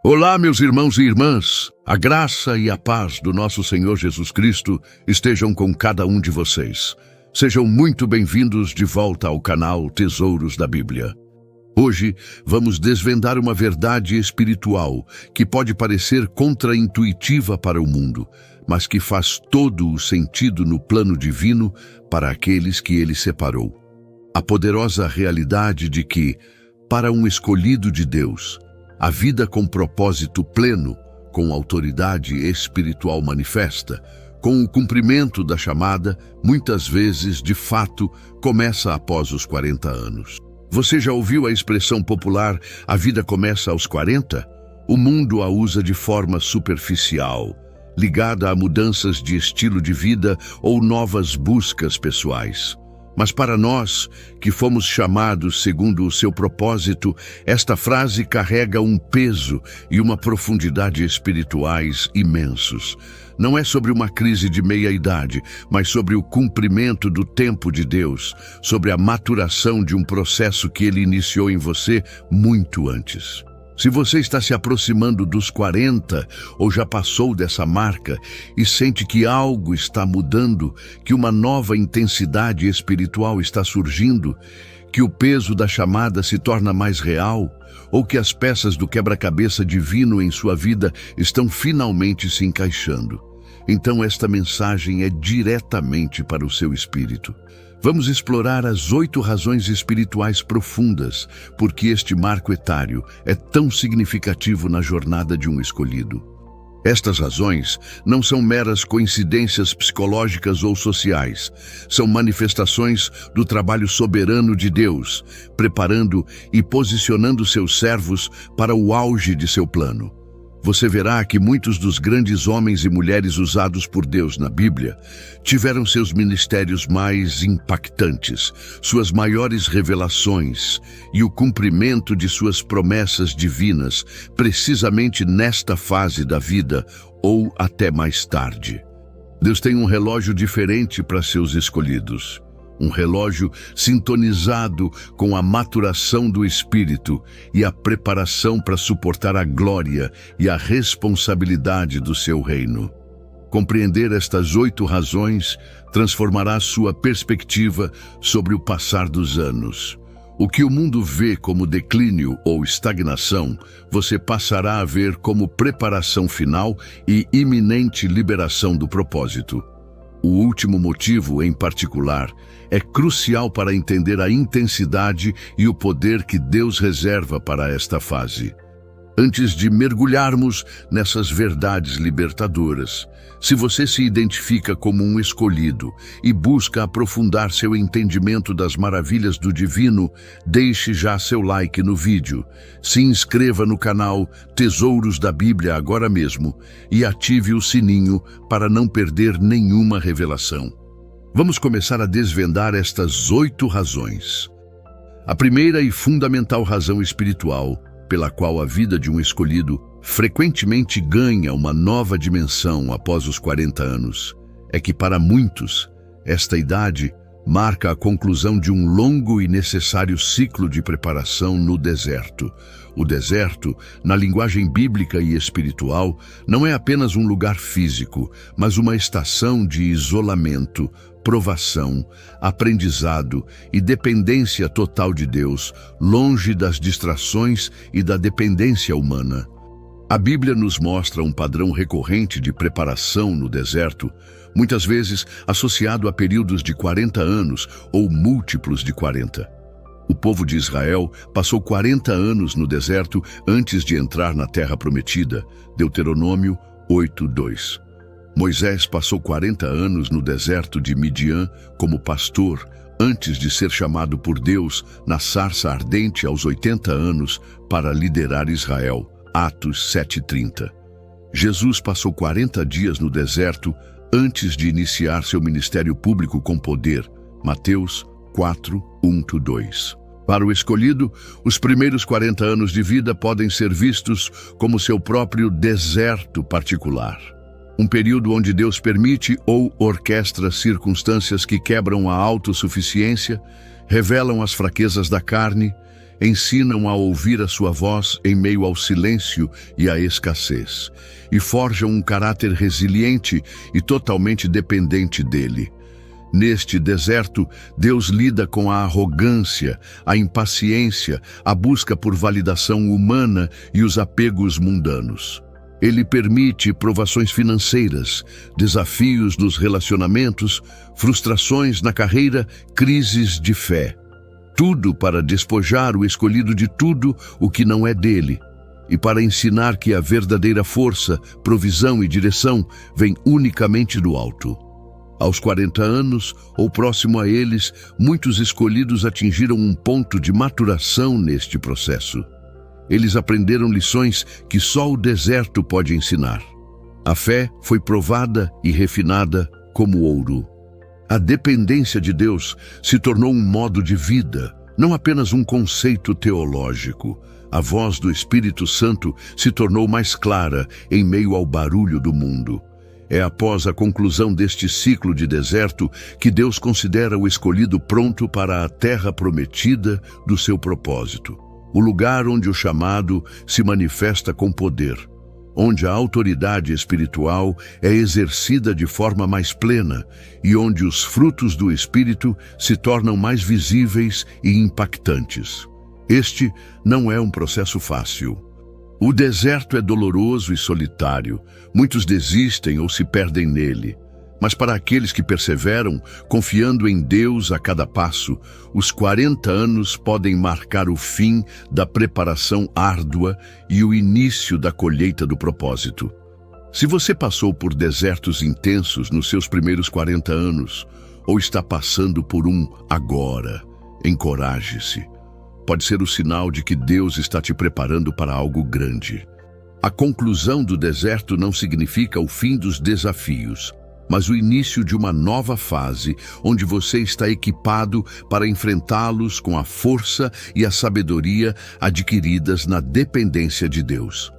Olá, meus irmãos e irmãs. A graça e a paz do nosso Senhor Jesus Cristo estejam com cada um de vocês. Sejam muito bem-vindos de volta ao canal Tesouros da Bíblia. Hoje vamos desvendar uma verdade espiritual que pode parecer contraintuitiva para o mundo, mas que faz todo o sentido no plano divino para aqueles que ele separou. A poderosa realidade de que, para um escolhido de Deus, a vida com propósito pleno, com autoridade espiritual manifesta, com o cumprimento da chamada, muitas vezes, de fato, começa após os 40 anos. Você já ouviu a expressão popular, a vida começa aos 40? O mundo a usa de forma superficial, ligada a mudanças de estilo de vida ou novas buscas pessoais. Mas para nós, que fomos chamados segundo o seu propósito, esta frase carrega um peso e uma profundidade espirituais imensos. Não é sobre uma crise de meia-idade, mas sobre o cumprimento do tempo de Deus, sobre a maturação de um processo que Ele iniciou em você muito antes. Se você está se aproximando dos 40 ou já passou dessa marca e sente que algo está mudando, que uma nova intensidade espiritual está surgindo, que o peso da chamada se torna mais real, ou que as peças do quebra-cabeça divino em sua vida estão finalmente se encaixando, então esta mensagem é diretamente para o seu espírito. Vamos explorar as 8 razões espirituais profundas por que este marco etário é tão significativo na jornada de um escolhido. Estas razões não são meras coincidências psicológicas ou sociais, são manifestações do trabalho soberano de Deus, preparando e posicionando seus servos para o auge de seu plano. Você verá que muitos dos grandes homens e mulheres usados por Deus na Bíblia tiveram seus ministérios mais impactantes, suas maiores revelações e o cumprimento de suas promessas divinas precisamente nesta fase da vida ou até mais tarde. Deus tem um relógio diferente para seus escolhidos. Um relógio sintonizado com a maturação do Espírito e a preparação para suportar a glória e a responsabilidade do seu reino. Compreender estas 8 razões transformará sua perspectiva sobre o passar dos anos. O que o mundo vê como declínio ou estagnação, você passará a ver como preparação final e iminente liberação do propósito. O último motivo, em particular, é crucial para entender a intensidade e o poder que Deus reserva para esta fase. Antes de mergulharmos nessas verdades libertadoras, se você se identifica como um escolhido e busca aprofundar seu entendimento das maravilhas do divino, deixe já seu like no vídeo, se inscreva no canal Tesouros da Bíblia agora mesmo e ative o sininho para não perder nenhuma revelação. Vamos começar a desvendar estas 8 razões. A primeira e fundamental razão espiritual pela qual a vida de um escolhido frequentemente ganha uma nova dimensão após os 40 anos, é que para muitos, esta idade marca a conclusão de um longo e necessário ciclo de preparação no deserto. O deserto, na linguagem bíblica e espiritual, não é apenas um lugar físico, mas uma estação de isolamento, provação, aprendizado e dependência total de Deus, longe das distrações e da dependência humana. A Bíblia nos mostra um padrão recorrente de preparação no deserto, muitas vezes associado a períodos de 40 anos ou múltiplos de 40. O povo de Israel passou 40 anos no deserto antes de entrar na Terra Prometida, Deuteronômio 8:2. Moisés passou 40 anos no deserto de Midian como pastor, antes de ser chamado por Deus na sarça ardente aos 80 anos para liderar Israel. Atos 7:30. Jesus passou 40 dias no deserto antes de iniciar seu ministério público com poder. Mateus 4:1-2. Para o escolhido, os primeiros 40 anos de vida podem ser vistos como seu próprio deserto particular. Um período onde Deus permite ou orquestra circunstâncias que quebram a autossuficiência, revelam as fraquezas da carne ensinam a ouvir a sua voz em meio ao silêncio e à escassez, e forjam um caráter resiliente e totalmente dependente dele. Neste deserto, Deus lida com a arrogância, a impaciência, a busca por validação humana e os apegos mundanos. Ele permite provações financeiras, desafios nos relacionamentos, frustrações na carreira, crises de fé. Tudo para despojar o escolhido de tudo o que não é dele, e para ensinar que a verdadeira força, provisão e direção vem unicamente do alto. Aos 40 anos, ou próximo a eles, muitos escolhidos atingiram um ponto de maturação neste processo. Eles aprenderam lições que só o deserto pode ensinar. A fé foi provada e refinada como ouro. A dependência de Deus se tornou um modo de vida, não apenas um conceito teológico. A voz do Espírito Santo se tornou mais clara em meio ao barulho do mundo. É após a conclusão deste ciclo de deserto que Deus considera o escolhido pronto para a terra prometida do seu propósito. O lugar onde o chamado se manifesta com poder, onde a autoridade espiritual é exercida de forma mais plena e onde os frutos do Espírito se tornam mais visíveis e impactantes. Este não é um processo fácil. O deserto é doloroso e solitário. Muitos desistem ou se perdem nele. Mas para aqueles que perseveram, confiando em Deus a cada passo, os 40 anos podem marcar o fim da preparação árdua e o início da colheita do propósito. Se você passou por desertos intensos nos seus primeiros 40 anos, ou está passando por um agora, encoraje-se. Pode ser o sinal de que Deus está te preparando para algo grande. A conclusão do deserto não significa o fim dos desafios, mas o início de uma nova fase, onde você está equipado para enfrentá-los com a força e a sabedoria adquiridas na dependência de Deus.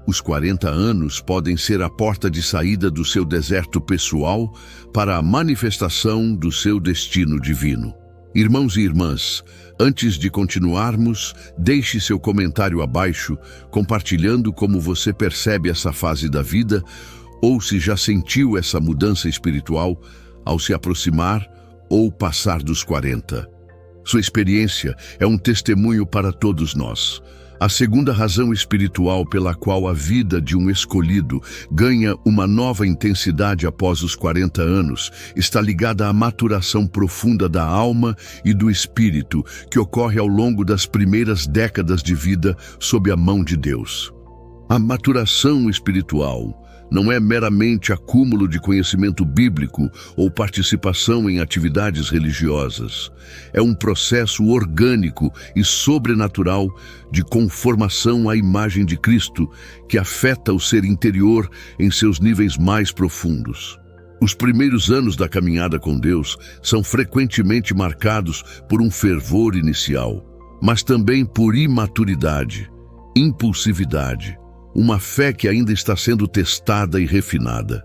Os 40 anos podem ser a porta de saída do seu deserto pessoal para a manifestação do seu destino divino. Irmãos e irmãs, antes de continuarmos, deixe seu comentário abaixo, compartilhando como você percebe essa fase da vida, ou se já sentiu essa mudança espiritual ao se aproximar ou passar dos 40. Sua experiência é um testemunho para todos nós. A segunda razão espiritual pela qual a vida de um escolhido ganha uma nova intensidade após os 40 anos está ligada à maturação profunda da alma e do espírito que ocorre ao longo das primeiras décadas de vida sob a mão de Deus. A maturação espiritual não é meramente acúmulo de conhecimento bíblico ou participação em atividades religiosas. É um processo orgânico e sobrenatural de conformação à imagem de Cristo que afeta o ser interior em seus níveis mais profundos. Os primeiros anos da caminhada com Deus são frequentemente marcados por um fervor inicial, mas também por imaturidade, impulsividade, uma fé que ainda está sendo testada e refinada,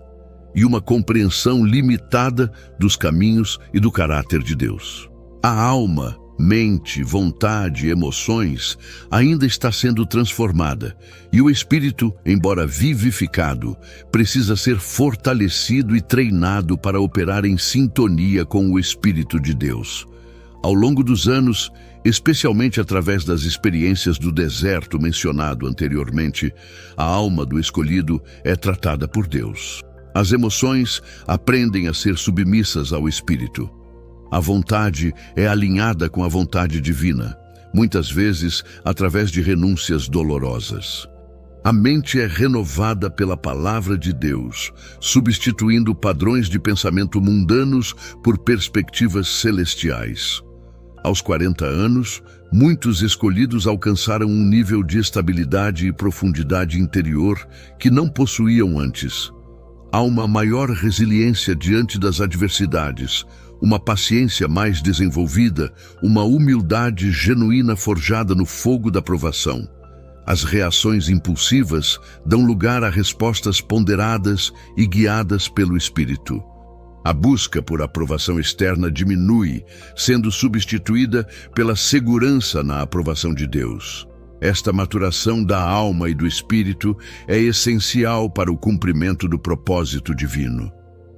e uma compreensão limitada dos caminhos e do caráter de Deus. A alma, mente, vontade e emoções ainda está sendo transformada, e o espírito, embora vivificado, precisa ser fortalecido e treinado para operar em sintonia com o Espírito de Deus. Ao longo dos anos, especialmente através das experiências do deserto mencionado anteriormente, a alma do escolhido é tratada por Deus. As emoções aprendem a ser submissas ao Espírito. A vontade é alinhada com a vontade divina, muitas vezes através de renúncias dolorosas. A mente é renovada pela palavra de Deus, substituindo padrões de pensamento mundanos por perspectivas celestiais. Aos 40 anos, muitos escolhidos alcançaram um nível de estabilidade e profundidade interior que não possuíam antes. Há uma maior resiliência diante das adversidades, uma paciência mais desenvolvida, uma humildade genuína forjada no fogo da provação. As reações impulsivas dão lugar a respostas ponderadas e guiadas pelo Espírito. A busca por aprovação externa diminui, sendo substituída pela segurança na aprovação de Deus. Esta maturação da alma e do espírito é essencial para o cumprimento do propósito divino.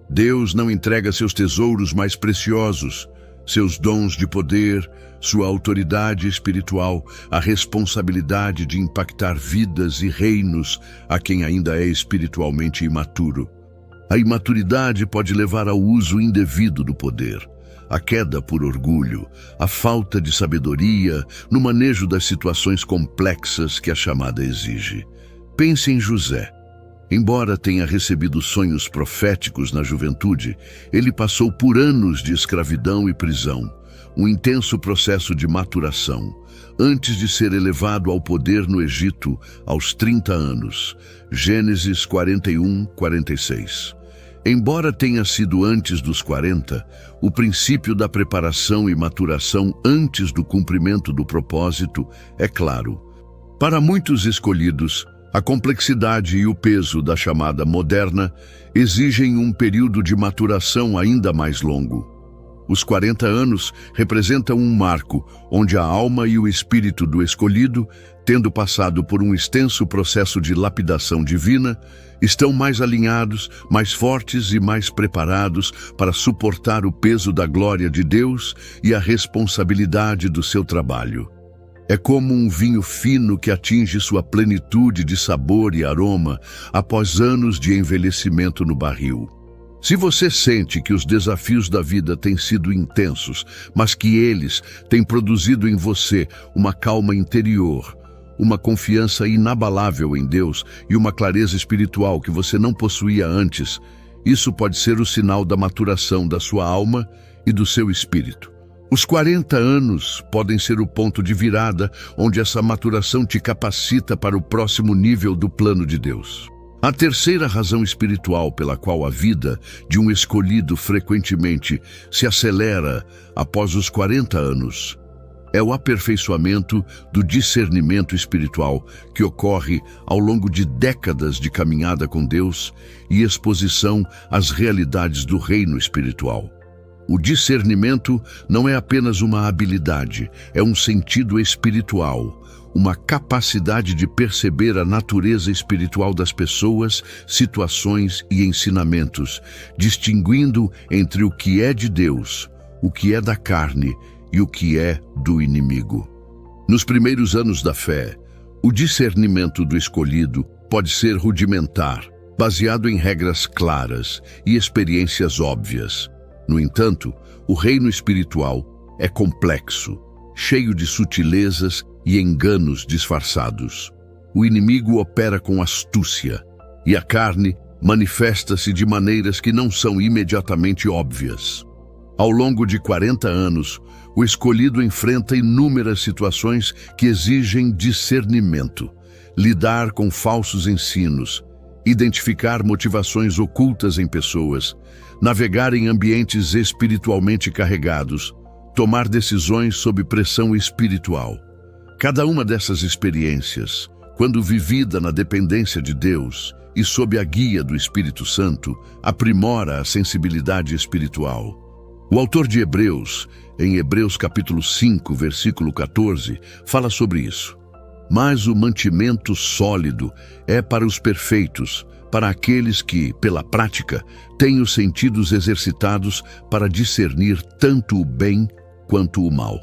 Deus não entrega seus tesouros mais preciosos, seus dons de poder, sua autoridade espiritual, a responsabilidade de impactar vidas e reinos a quem ainda é espiritualmente imaturo. A imaturidade pode levar ao uso indevido do poder, a queda por orgulho, a falta de sabedoria no manejo das situações complexas que a chamada exige. Pense em José. Embora tenha recebido sonhos proféticos na juventude, ele passou por anos de escravidão e prisão, um intenso processo de maturação, antes de ser elevado ao poder no Egito aos 30 anos. Gênesis 41, 46. Embora tenha sido antes dos 40, o princípio da preparação e maturação antes do cumprimento do propósito é claro. Para muitos escolhidos, a complexidade e o peso da chamada moderna exigem um período de maturação ainda mais longo. Os 40 anos representam um marco onde a alma e o espírito do escolhido, tendo passado por um extenso processo de lapidação divina, estão mais alinhados, mais fortes e mais preparados para suportar o peso da glória de Deus e a responsabilidade do seu trabalho. É como um vinho fino que atinge sua plenitude de sabor e aroma após anos de envelhecimento no barril. Se você sente que os desafios da vida têm sido intensos, mas que eles têm produzido em você uma calma interior, uma confiança inabalável em Deus e uma clareza espiritual que você não possuía antes, isso pode ser o sinal da maturação da sua alma e do seu espírito. Os 40 anos podem ser o ponto de virada onde essa maturação te capacita para o próximo nível do plano de Deus. A terceira razão espiritual pela qual a vida de um escolhido frequentemente se acelera após os 40 anos é o aperfeiçoamento do discernimento espiritual que ocorre ao longo de décadas de caminhada com Deus e exposição às realidades do reino espiritual. O discernimento não é apenas uma habilidade, é um sentido espiritual, uma capacidade de perceber a natureza espiritual das pessoas, situações e ensinamentos, distinguindo entre o que é de Deus, o que é da carne e o que é do inimigo. Nos primeiros anos da fé, o discernimento do escolhido pode ser rudimentar, baseado em regras claras e experiências óbvias. No entanto, o reino espiritual é complexo, cheio de sutilezas e enganos disfarçados. O inimigo opera com astúcia, e a carne manifesta-se de maneiras que não são imediatamente óbvias. Ao longo de 40 anos, o escolhido enfrenta inúmeras situações que exigem discernimento, lidar com falsos ensinos, identificar motivações ocultas em pessoas, navegar em ambientes espiritualmente carregados, tomar decisões sob pressão espiritual. Cada uma dessas experiências, quando vivida na dependência de Deus e sob a guia do Espírito Santo, aprimora a sensibilidade espiritual. O autor de Hebreus, em Hebreus capítulo 5, versículo 14, fala sobre isso. Mas o mantimento sólido é para os perfeitos, para aqueles que, pela prática, têm os sentidos exercitados para discernir tanto o bem quanto o mal.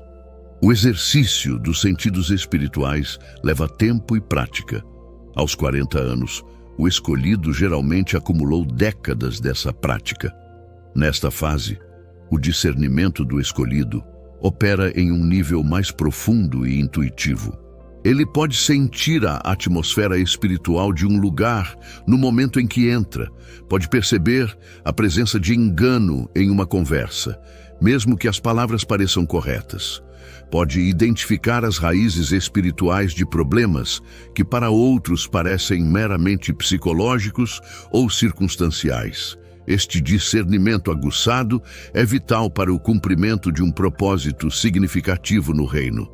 O exercício dos sentidos espirituais leva tempo e prática. Aos 40 anos, o escolhido geralmente acumulou décadas dessa prática. Nesta fase, o discernimento do escolhido opera em um nível mais profundo e intuitivo. Ele pode sentir a atmosfera espiritual de um lugar no momento em que entra, pode perceber a presença de engano em uma conversa, mesmo que as palavras pareçam corretas. Pode identificar as raízes espirituais de problemas que para outros parecem meramente psicológicos ou circunstanciais. Este discernimento aguçado é vital para o cumprimento de um propósito significativo no reino.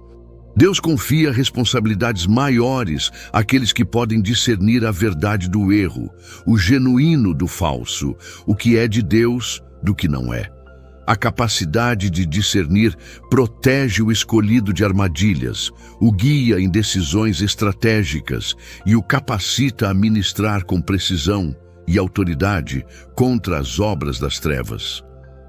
Deus confia responsabilidades maiores àqueles que podem discernir a verdade do erro, o genuíno do falso, o que é de Deus do que não é. A capacidade de discernir protege o escolhido de armadilhas, o guia em decisões estratégicas e o capacita a ministrar com precisão e autoridade contra as obras das trevas.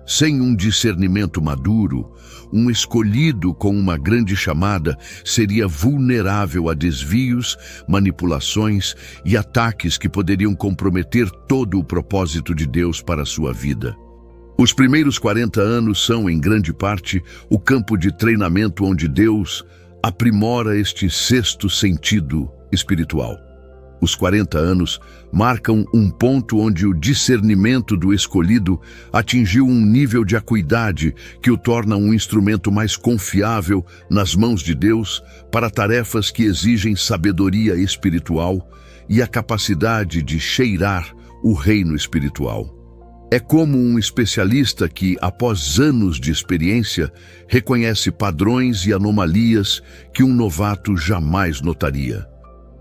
Sem um discernimento maduro, um escolhido com uma grande chamada seria vulnerável a desvios, manipulações e ataques que poderiam comprometer todo o propósito de Deus para a sua vida. Os primeiros 40 anos são, em grande parte, o campo de treinamento onde Deus aprimora este sexto sentido espiritual. Os 40 anos marcam um ponto onde o discernimento do escolhido atingiu um nível de acuidade que o torna um instrumento mais confiável nas mãos de Deus para tarefas que exigem sabedoria espiritual e a capacidade de cheirar o reino espiritual. É como um especialista que, após anos de experiência, reconhece padrões e anomalias que um novato jamais notaria.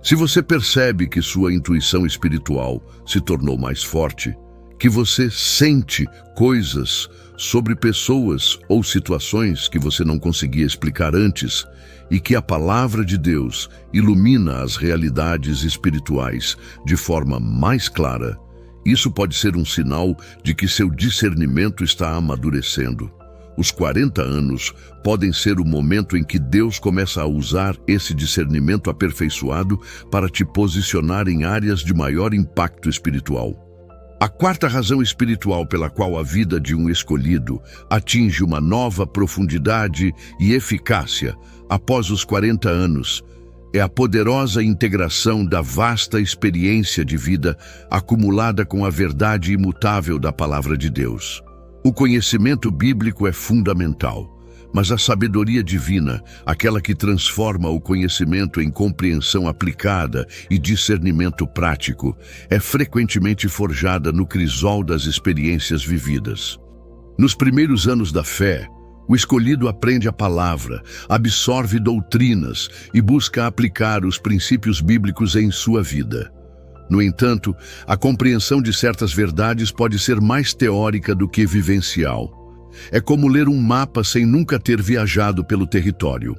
Se você percebe que sua intuição espiritual se tornou mais forte, que você sente coisas sobre pessoas ou situações que você não conseguia explicar antes, e que a palavra de Deus ilumina as realidades espirituais de forma mais clara, isso pode ser um sinal de que seu discernimento está amadurecendo. Os 40 anos podem ser o momento em que Deus começa a usar esse discernimento aperfeiçoado para te posicionar em áreas de maior impacto espiritual. A quarta razão espiritual pela qual a vida de um escolhido atinge uma nova profundidade e eficácia após os 40 anos é a poderosa integração da vasta experiência de vida acumulada com a verdade imutável da palavra de Deus. O conhecimento bíblico é fundamental, mas a sabedoria divina, aquela que transforma o conhecimento em compreensão aplicada e discernimento prático, é frequentemente forjada no crisol das experiências vividas. Nos primeiros anos da fé, o escolhido aprende a palavra, absorve doutrinas e busca aplicar os princípios bíblicos em sua vida. No entanto, a compreensão de certas verdades pode ser mais teórica do que vivencial. É como ler um mapa sem nunca ter viajado pelo território.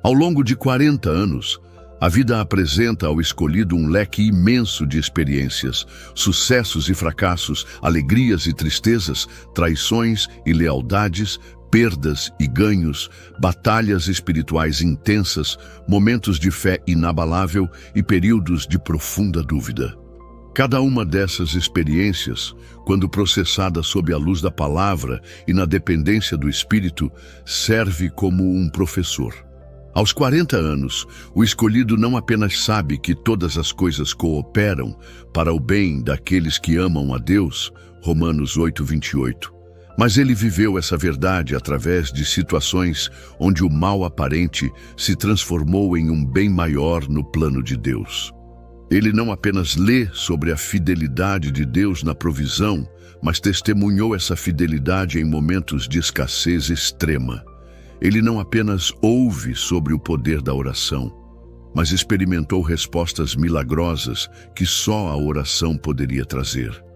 Ao longo de 40 anos, a vida apresenta ao escolhido um leque imenso de experiências, sucessos e fracassos, alegrias e tristezas, traições e lealdades, perdas e ganhos, batalhas espirituais intensas, momentos de fé inabalável e períodos de profunda dúvida. Cada uma dessas experiências, quando processada sob a luz da palavra e na dependência do Espírito, serve como um professor. Aos 40 anos, o escolhido não apenas sabe que todas as coisas cooperam para o bem daqueles que amam a Deus, Romanos 8:28, mas ele viveu essa verdade através de situações onde o mal aparente se transformou em um bem maior no plano de Deus. Ele não apenas lê sobre a fidelidade de Deus na provisão, mas testemunhou essa fidelidade em momentos de escassez extrema. Ele não apenas ouve sobre o poder da oração, mas experimentou respostas milagrosas que só a oração poderia trazer.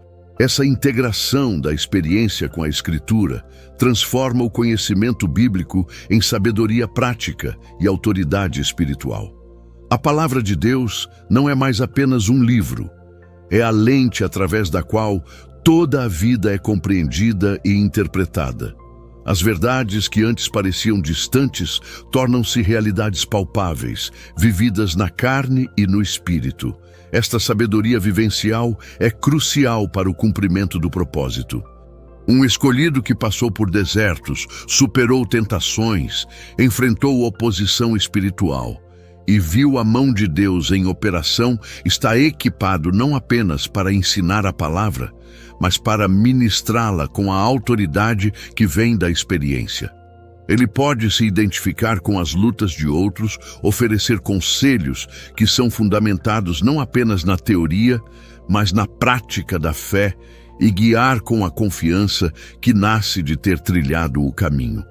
Essa integração da experiência com a Escritura transforma o conhecimento bíblico em sabedoria prática e autoridade espiritual. A palavra de Deus não é mais apenas um livro, é a lente através da qual toda a vida é compreendida e interpretada. As verdades que antes pareciam distantes tornam-se realidades palpáveis, vividas na carne e no espírito. Esta sabedoria vivencial é crucial para o cumprimento do propósito. Um escolhido que passou por desertos, superou tentações, enfrentou oposição espiritual e viu a mão de Deus em operação, está equipado não apenas para ensinar a palavra, mas para ministrá-la com a autoridade que vem da experiência. Ele pode se identificar com as lutas de outros, oferecer conselhos que são fundamentados não apenas na teoria, mas na prática da fé e guiar com a confiança que nasce de ter trilhado o caminho.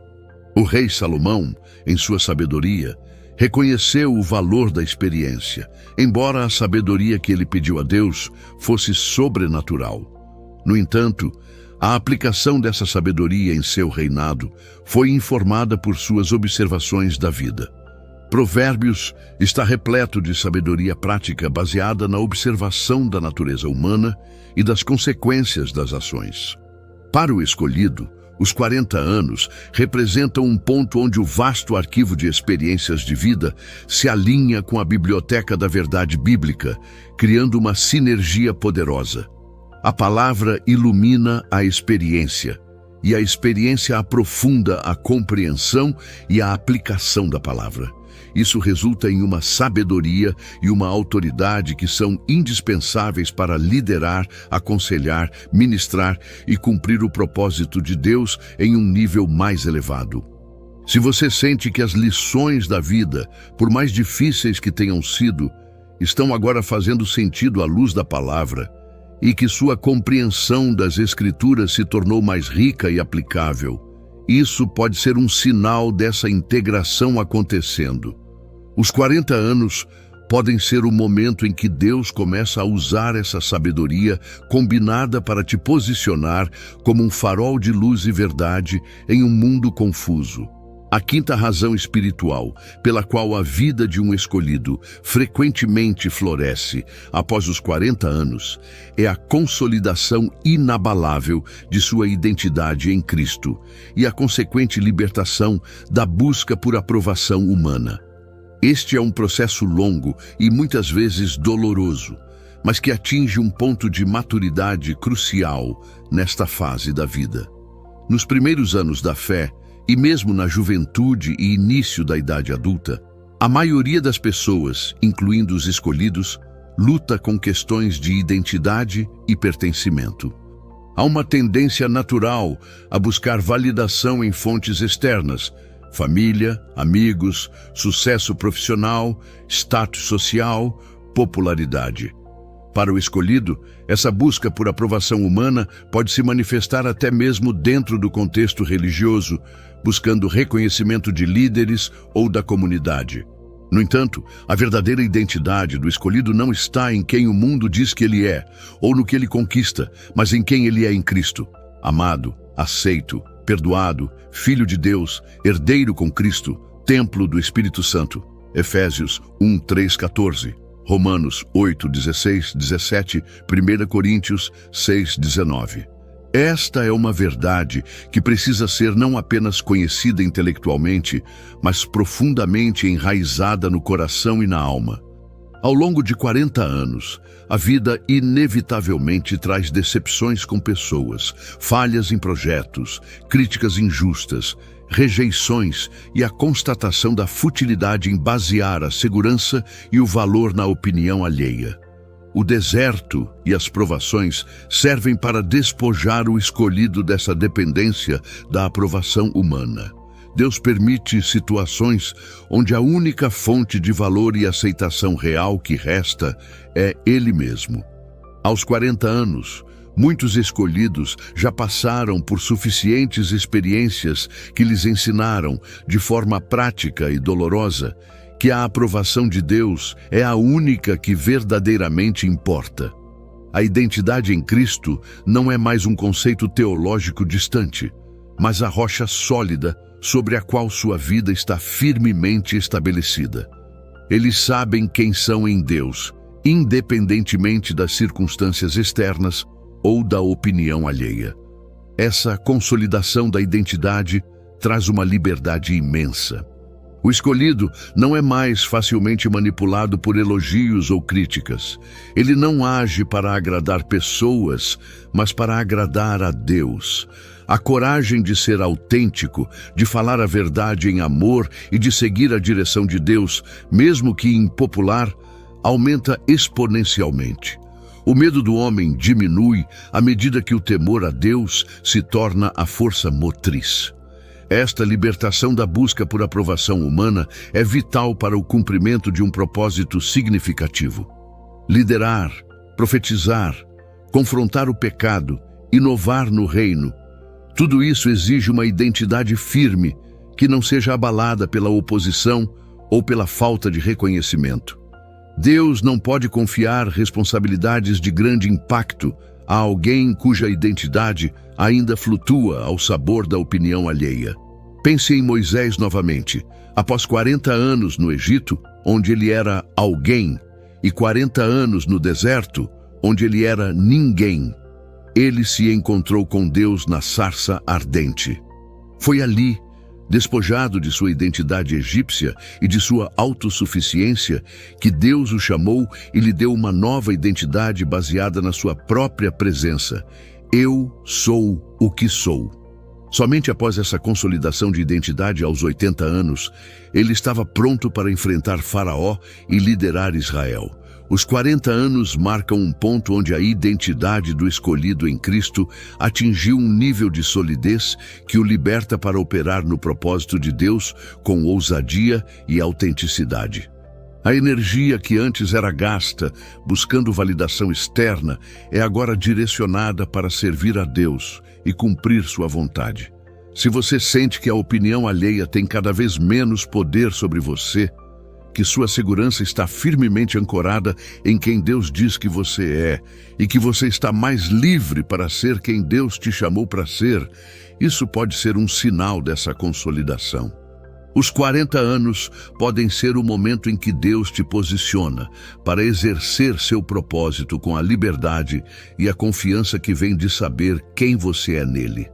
O rei Salomão, em sua sabedoria, reconheceu o valor da experiência, embora a sabedoria que ele pediu a Deus fosse sobrenatural. No entanto, A aplicação dessa sabedoria em seu reinado foi informada por suas observações da vida. Provérbios está repleto de sabedoria prática baseada na observação da natureza humana e das consequências das ações. Para o escolhido, os 40 anos representam um ponto onde o vasto arquivo de experiências de vida se alinha com a biblioteca da verdade bíblica, criando uma sinergia poderosa. A palavra ilumina a experiência, e a experiência aprofunda a compreensão e a aplicação da palavra. Isso resulta em uma sabedoria e uma autoridade que são indispensáveis para liderar, aconselhar, ministrar e cumprir o propósito de Deus em um nível mais elevado. Se você sente que as lições da vida, por mais difíceis que tenham sido, estão agora fazendo sentido à luz da palavra, e que sua compreensão das Escrituras se tornou mais rica e aplicável, isso pode ser um sinal dessa integração acontecendo. Os 40 anos podem ser o momento em que Deus começa a usar essa sabedoria combinada para te posicionar como um farol de luz e verdade em um mundo confuso. A quinta razão espiritual pela qual a vida de um escolhido frequentemente floresce após os 40 anos é a consolidação inabalável de sua identidade em Cristo e a consequente libertação da busca por aprovação humana. Este é um processo longo e muitas vezes doloroso, mas que atinge um ponto de maturidade crucial nesta fase da vida. Nos primeiros anos da fé, e mesmo na juventude e início da idade adulta, a maioria das pessoas, incluindo os escolhidos, luta com questões de identidade e pertencimento. Há uma tendência natural a buscar validação em fontes externas, família, amigos, sucesso profissional, status social, popularidade. Para o escolhido, essa busca por aprovação humana pode se manifestar até mesmo dentro do contexto religioso, buscando reconhecimento de líderes ou da comunidade. No entanto, a verdadeira identidade do escolhido não está em quem o mundo diz que ele é, ou no que ele conquista, mas em quem ele é em Cristo. Amado, aceito, perdoado, filho de Deus, herdeiro com Cristo, templo do Espírito Santo. Efésios 1:3-14. Romanos 8:16-17, 1 Coríntios 6:19. Esta é uma verdade que precisa ser não apenas conhecida intelectualmente, mas profundamente enraizada no coração e na alma. Ao longo de 40 anos, a vida inevitavelmente traz decepções com pessoas, falhas em projetos, críticas injustas, rejeições e a constatação da futilidade em basear a segurança e o valor na opinião alheia. O deserto e as provações servem para despojar o escolhido dessa dependência da aprovação humana. Deus permite situações onde a única fonte de valor e aceitação real que resta é Ele mesmo. Aos 40 anos, muitos escolhidos já passaram por suficientes experiências que lhes ensinaram, de forma prática e dolorosa, que a aprovação de Deus é a única que verdadeiramente importa. A identidade em Cristo não é mais um conceito teológico distante, mas a rocha sólida sobre a qual sua vida está firmemente estabelecida. Eles sabem quem são em Deus, independentemente das circunstâncias externas ou da opinião alheia. Essa consolidação da identidade traz uma liberdade imensa. O escolhido não é mais facilmente manipulado por elogios ou críticas. Ele não age para agradar pessoas, mas para agradar a Deus. A coragem de ser autêntico, de falar a verdade em amor e de seguir a direção de Deus, mesmo que impopular, aumenta exponencialmente. O medo do homem diminui à medida que o temor a Deus se torna a força motriz. Esta libertação da busca por aprovação humana é vital para o cumprimento de um propósito significativo. Liderar, profetizar, confrontar o pecado, inovar no reino, tudo isso exige uma identidade firme que não seja abalada pela oposição ou pela falta de reconhecimento. Deus não pode confiar responsabilidades de grande impacto a alguém cuja identidade ainda flutua ao sabor da opinião alheia. Pense em Moisés novamente. Após 40 anos no Egito, onde ele era alguém, e 40 anos no deserto, onde ele era ninguém, ele se encontrou com Deus na sarça ardente. Foi ali, despojado de sua identidade egípcia e de sua autossuficiência, que Deus o chamou e lhe deu uma nova identidade baseada na sua própria presença. Eu sou o que sou. Somente após essa consolidação de identidade aos 80 anos, ele estava pronto para enfrentar Faraó e liderar Israel. Os 40 anos marcam um ponto onde a identidade do escolhido em Cristo atingiu um nível de solidez que o liberta para operar no propósito de Deus com ousadia e autenticidade. A energia que antes era gasta buscando validação externa é agora direcionada para servir a Deus e cumprir sua vontade. Se você sente que a opinião alheia tem cada vez menos poder sobre você, que sua segurança está firmemente ancorada em quem Deus diz que você é e que você está mais livre para ser quem Deus te chamou para ser, isso pode ser um sinal dessa consolidação. Os 40 anos podem ser o momento em que Deus te posiciona para exercer seu propósito com a liberdade e a confiança que vem de saber quem você é nele.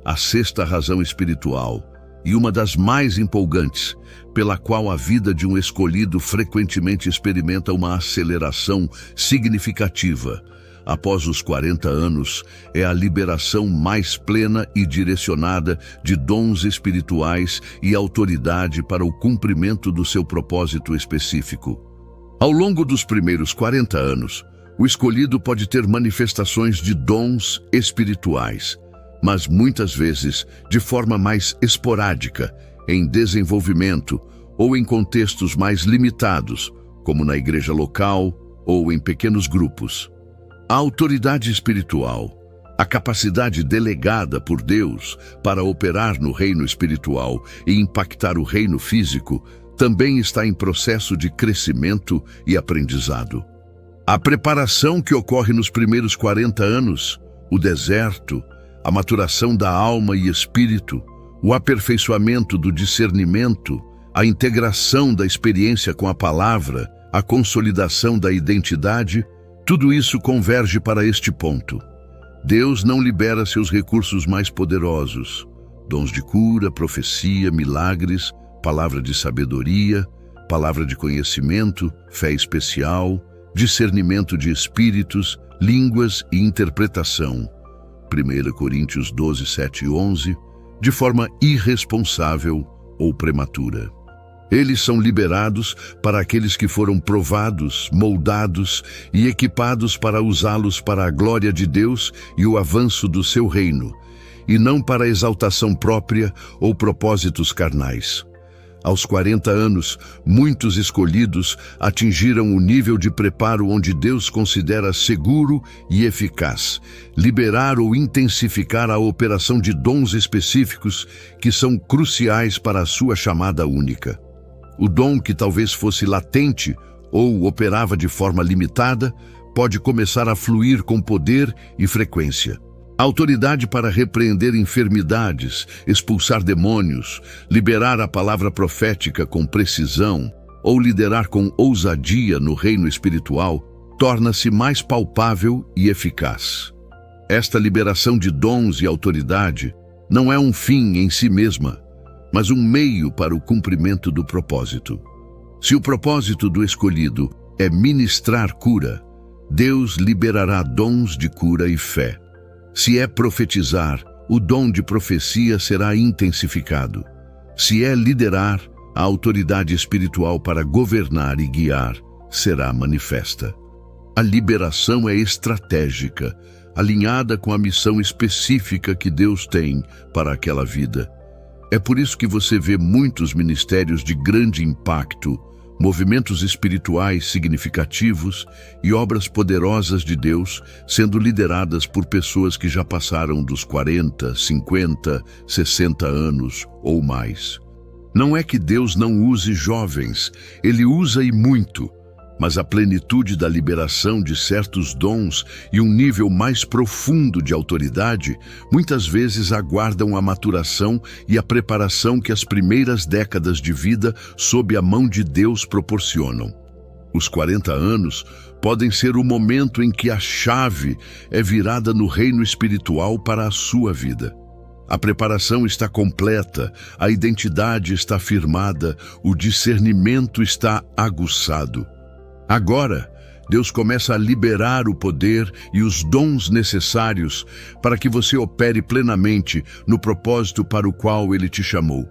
A sexta razão espiritual, e uma das mais empolgantes, pela qual a vida de um escolhido frequentemente experimenta uma aceleração significativa após os 40 anos, é a liberação mais plena e direcionada de dons espirituais e autoridade para o cumprimento do seu propósito específico. Ao longo dos primeiros 40 anos, o escolhido pode ter manifestações de dons espirituais, mas muitas vezes de forma mais esporádica, em desenvolvimento ou em contextos mais limitados, como na igreja local ou em pequenos grupos. A autoridade espiritual, a capacidade delegada por Deus para operar no reino espiritual e impactar o reino físico, também está em processo de crescimento e aprendizado. A preparação que ocorre nos primeiros 40 anos, o deserto, a maturação da alma e espírito, o aperfeiçoamento do discernimento, a integração da experiência com a palavra, a consolidação da identidade, tudo isso converge para este ponto. Deus não libera seus recursos mais poderosos, dons de cura, profecia, milagres, palavra de sabedoria, palavra de conhecimento, fé especial, discernimento de espíritos, línguas e interpretação. 1 Coríntios 12, 7 e 11, de forma irresponsável ou prematura. Eles são liberados para aqueles que foram provados, moldados e equipados para usá-los para a glória de Deus e o avanço do seu reino, e não para a exaltação própria ou propósitos carnais. Aos 40 anos, muitos escolhidos atingiram o nível de preparo onde Deus considera seguro e eficaz, liberar ou intensificar a operação de dons específicos que são cruciais para a sua chamada única. O dom que talvez fosse latente ou operava de forma limitada pode começar a fluir com poder e frequência. A autoridade para repreender enfermidades, expulsar demônios, liberar a palavra profética com precisão ou liderar com ousadia no reino espiritual torna-se mais palpável e eficaz. Esta liberação de dons e autoridade não é um fim em si mesma, mas um meio para o cumprimento do propósito. Se o propósito do escolhido é ministrar cura, Deus liberará dons de cura e fé. Se é profetizar, o dom de profecia será intensificado. Se é liderar, a autoridade espiritual para governar e guiar será manifesta. A liberação é estratégica, alinhada com a missão específica que Deus tem para aquela vida. É por isso que você vê muitos ministérios de grande impacto, movimentos espirituais significativos e obras poderosas de Deus sendo lideradas por pessoas que já passaram dos 40, 50, 60 anos ou mais. Não é que Deus não use jovens, Ele usa e muito, mas a plenitude da liberação de certos dons e um nível mais profundo de autoridade muitas vezes aguardam a maturação e a preparação que as primeiras décadas de vida sob a mão de Deus proporcionam. Os 40 anos podem ser o momento em que a chave é virada no reino espiritual para a sua vida. A preparação está completa, a identidade está firmada, o discernimento está aguçado. Agora, Deus começa a liberar o poder e os dons necessários para que você opere plenamente no propósito para o qual Ele te chamou.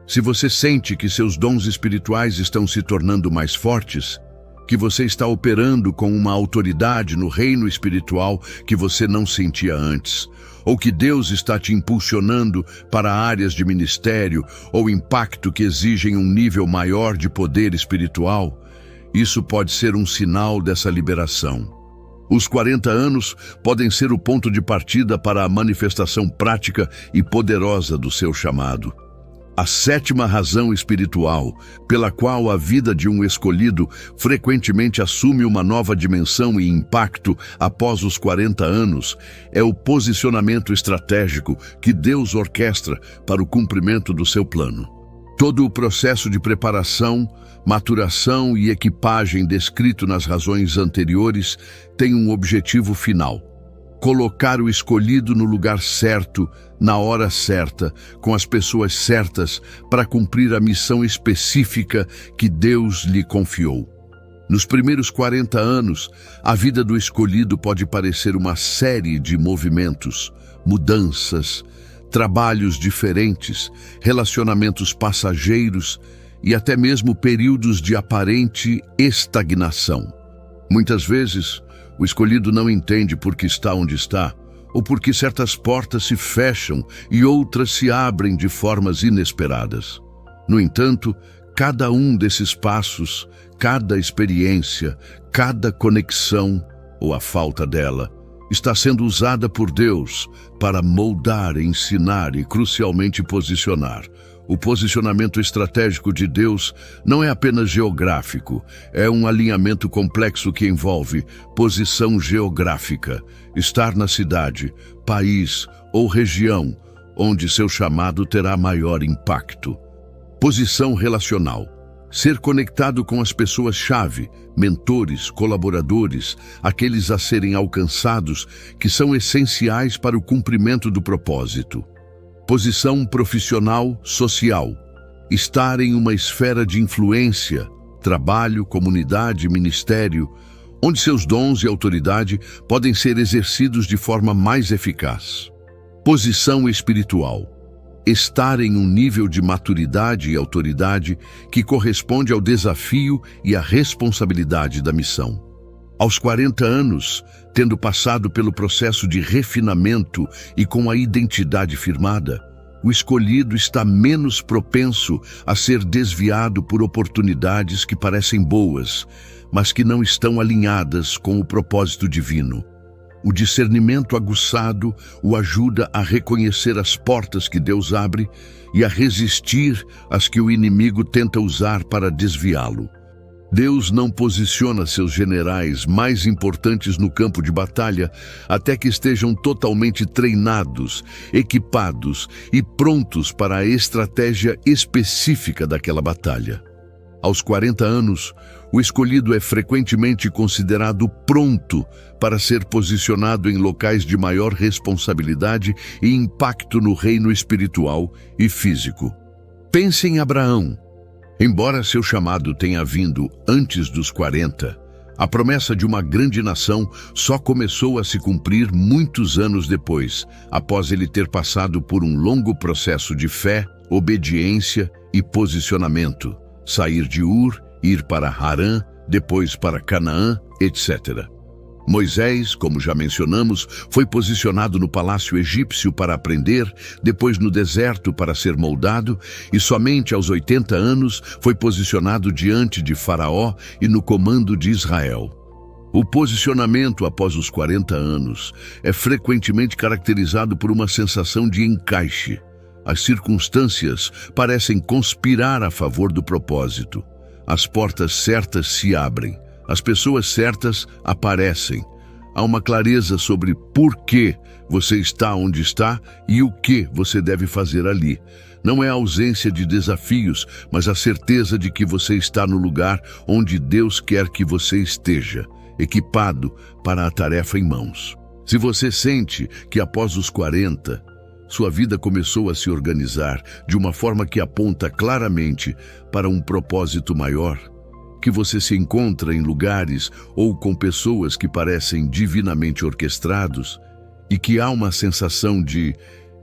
Se você sente que seus dons espirituais estão se tornando mais fortes, que você está operando com uma autoridade no reino espiritual que você não sentia antes, ou que Deus está te impulsionando para áreas de ministério ou impacto que exigem um nível maior de poder espiritual, isso pode ser um sinal dessa liberação. Os 40 anos podem ser o ponto de partida para a manifestação prática e poderosa do seu chamado. A sétima razão espiritual, pela qual a vida de um escolhido frequentemente assume uma nova dimensão e impacto após os 40 anos, é o posicionamento estratégico que Deus orquestra para o cumprimento do seu plano. Todo o processo de preparação, maturação e equipagem descrito nas razões anteriores tem um objetivo final: colocar o escolhido no lugar certo, na hora certa, com as pessoas certas, para cumprir a missão específica que Deus lhe confiou. Nos primeiros 40 anos, a vida do escolhido pode parecer uma série de movimentos, mudanças, trabalhos diferentes, relacionamentos passageiros e até mesmo períodos de aparente estagnação. Muitas vezes, o escolhido não entende por que está onde está, ou porque certas portas se fecham e outras se abrem de formas inesperadas. No entanto, cada um desses passos, cada experiência, cada conexão, ou a falta dela, está sendo usada por Deus para moldar, ensinar e, crucialmente, posicionar. O posicionamento estratégico de Deus não é apenas geográfico, é um alinhamento complexo que envolve posição geográfica, estar na cidade, país ou região onde seu chamado terá maior impacto. Posição relacional. Ser conectado com as pessoas-chave, mentores, colaboradores, aqueles a serem alcançados que são essenciais para o cumprimento do propósito. Posição profissional social. Estar em uma esfera de influência, trabalho, comunidade, ministério, onde seus dons e autoridade podem ser exercidos de forma mais eficaz. Posição espiritual. Estar em um nível de maturidade e autoridade que corresponde ao desafio e à responsabilidade da missão. Aos 40 anos, tendo passado pelo processo de refinamento e com a identidade firmada, o escolhido está menos propenso a ser desviado por oportunidades que parecem boas, mas que não estão alinhadas com o propósito divino. O discernimento aguçado o ajuda a reconhecer as portas que Deus abre e a resistir às que o inimigo tenta usar para desviá-lo. Deus não posiciona seus generais mais importantes no campo de batalha até que estejam totalmente treinados, equipados e prontos para a estratégia específica daquela batalha. Aos 40 anos, o escolhido é frequentemente considerado pronto para ser posicionado em locais de maior responsabilidade e impacto no reino espiritual e físico. Pense em Abraão. Embora seu chamado tenha vindo antes dos 40, a promessa de uma grande nação só começou a se cumprir muitos anos depois, após ele ter passado por um longo processo de fé, obediência e posicionamento. Sair de Ur, ir para Harã, depois para Canaã, etc. Moisés, como já mencionamos, foi posicionado no palácio egípcio para aprender, depois no deserto para ser moldado, e somente aos 80 anos foi posicionado diante de Faraó e no comando de Israel. O posicionamento após os 40 anos é frequentemente caracterizado por uma sensação de encaixe. As circunstâncias parecem conspirar a favor do propósito. As portas certas se abrem, As pessoas certas aparecem. Há uma clareza sobre por que você está onde está e o que você deve fazer ali. Não é a ausência de desafios, mas a certeza de que você está no lugar onde Deus quer que você esteja, equipado para a tarefa em mãos. Se você sente que após os 40, sua vida começou a se organizar de uma forma que aponta claramente para um propósito maior, que você se encontra em lugares ou com pessoas que parecem divinamente orquestrados e que há uma sensação de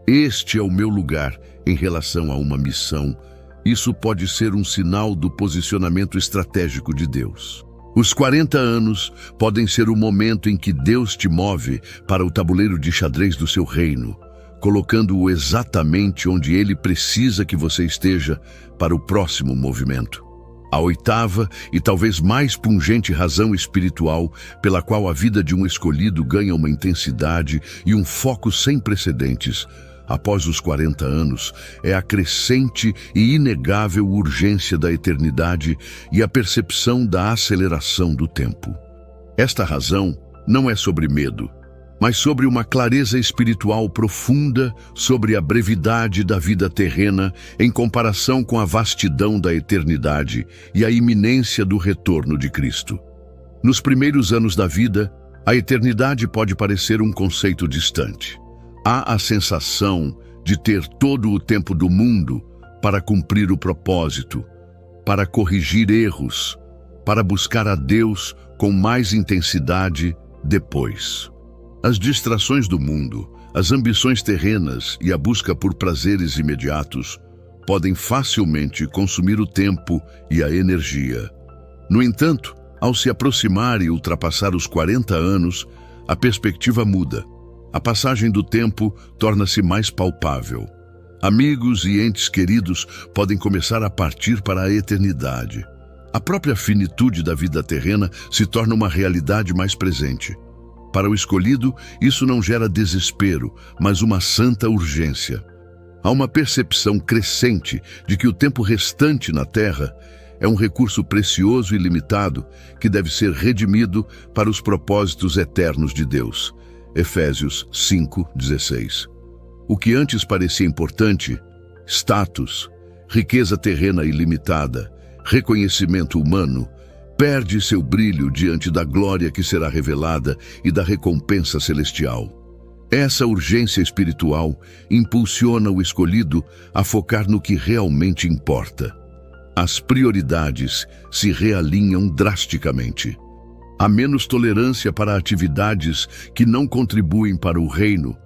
"este é o meu lugar" em relação a uma missão, isso pode ser um sinal do posicionamento estratégico de Deus. Os 40 anos podem ser o momento em que Deus te move para o tabuleiro de xadrez do seu reino, colocando-o exatamente onde Ele precisa que você esteja para o próximo movimento. A oitava e talvez mais pungente razão espiritual pela qual a vida de um escolhido ganha uma intensidade e um foco sem precedentes após os 40 anos é a crescente e inegável urgência da eternidade e a percepção da aceleração do tempo. Esta razão não é sobre medo, mas sobre uma clareza espiritual profunda sobre a brevidade da vida terrena em comparação com a vastidão da eternidade e a iminência do retorno de Cristo. Nos primeiros anos da vida, a eternidade pode parecer um conceito distante. Há a sensação de ter todo o tempo do mundo para cumprir o propósito, para corrigir erros, para buscar a Deus com mais intensidade depois. As distrações do mundo, as ambições terrenas e a busca por prazeres imediatos podem facilmente consumir o tempo e a energia. No entanto, ao se aproximar e ultrapassar os 40 anos, a perspectiva muda. A passagem do tempo torna-se mais palpável. Amigos e entes queridos podem começar a partir para a eternidade. A própria finitude da vida terrena se torna uma realidade mais presente. Para o escolhido, isso não gera desespero, mas uma santa urgência. Há uma percepção crescente de que o tempo restante na Terra é um recurso precioso e limitado que deve ser redimido para os propósitos eternos de Deus. Efésios 5:16. O que antes parecia importante, status, riqueza terrena ilimitada, reconhecimento humano, perde seu brilho diante da glória que será revelada e da recompensa celestial. Essa urgência espiritual impulsiona o escolhido a focar no que realmente importa. As prioridades se realinham drasticamente. Há menos tolerância para atividades que não contribuem para o reino,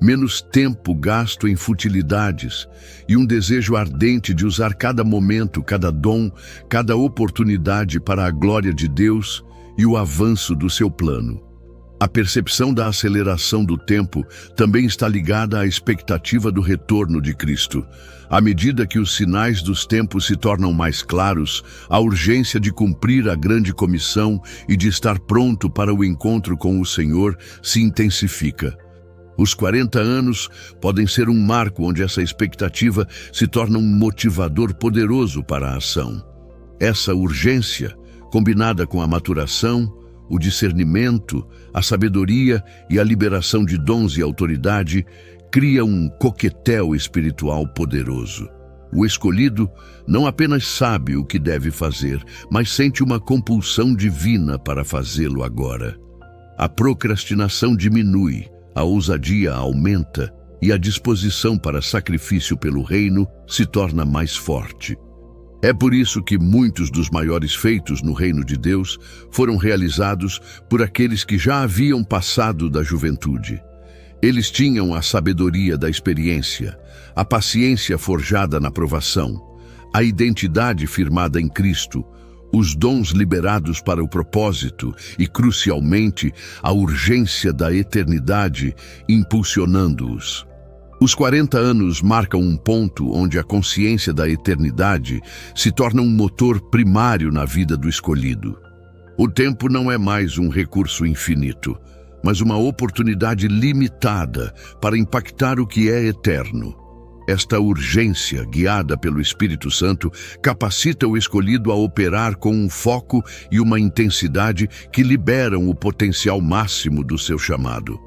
menos tempo gasto em futilidades e um desejo ardente de usar cada momento, cada dom, cada oportunidade para a glória de Deus e o avanço do seu plano. A percepção da aceleração do tempo também está ligada à expectativa do retorno de Cristo. À medida que os sinais dos tempos se tornam mais claros, a urgência de cumprir a grande comissão e de estar pronto para o encontro com o Senhor se intensifica. Os 40 anos podem ser um marco onde essa expectativa se torna um motivador poderoso para a ação. Essa urgência, combinada com a maturação, o discernimento, a sabedoria e a liberação de dons e autoridade, cria um coquetel espiritual poderoso. O escolhido não apenas sabe o que deve fazer, mas sente uma compulsão divina para fazê-lo agora. A procrastinação diminui, a ousadia aumenta e a disposição para sacrifício pelo reino se torna mais forte. É por isso que muitos dos maiores feitos no reino de Deus foram realizados por aqueles que já haviam passado da juventude. Eles tinham a sabedoria da experiência, a paciência forjada na provação, a identidade firmada em Cristo, os dons liberados para o propósito e, crucialmente, a urgência da eternidade impulsionando-os. Os 40 anos marcam um ponto onde a consciência da eternidade se torna um motor primário na vida do escolhido. O tempo não é mais um recurso infinito, mas uma oportunidade limitada para impactar o que é eterno. Esta urgência, guiada pelo Espírito Santo, capacita o escolhido a operar com um foco e uma intensidade que liberam o potencial máximo do seu chamado.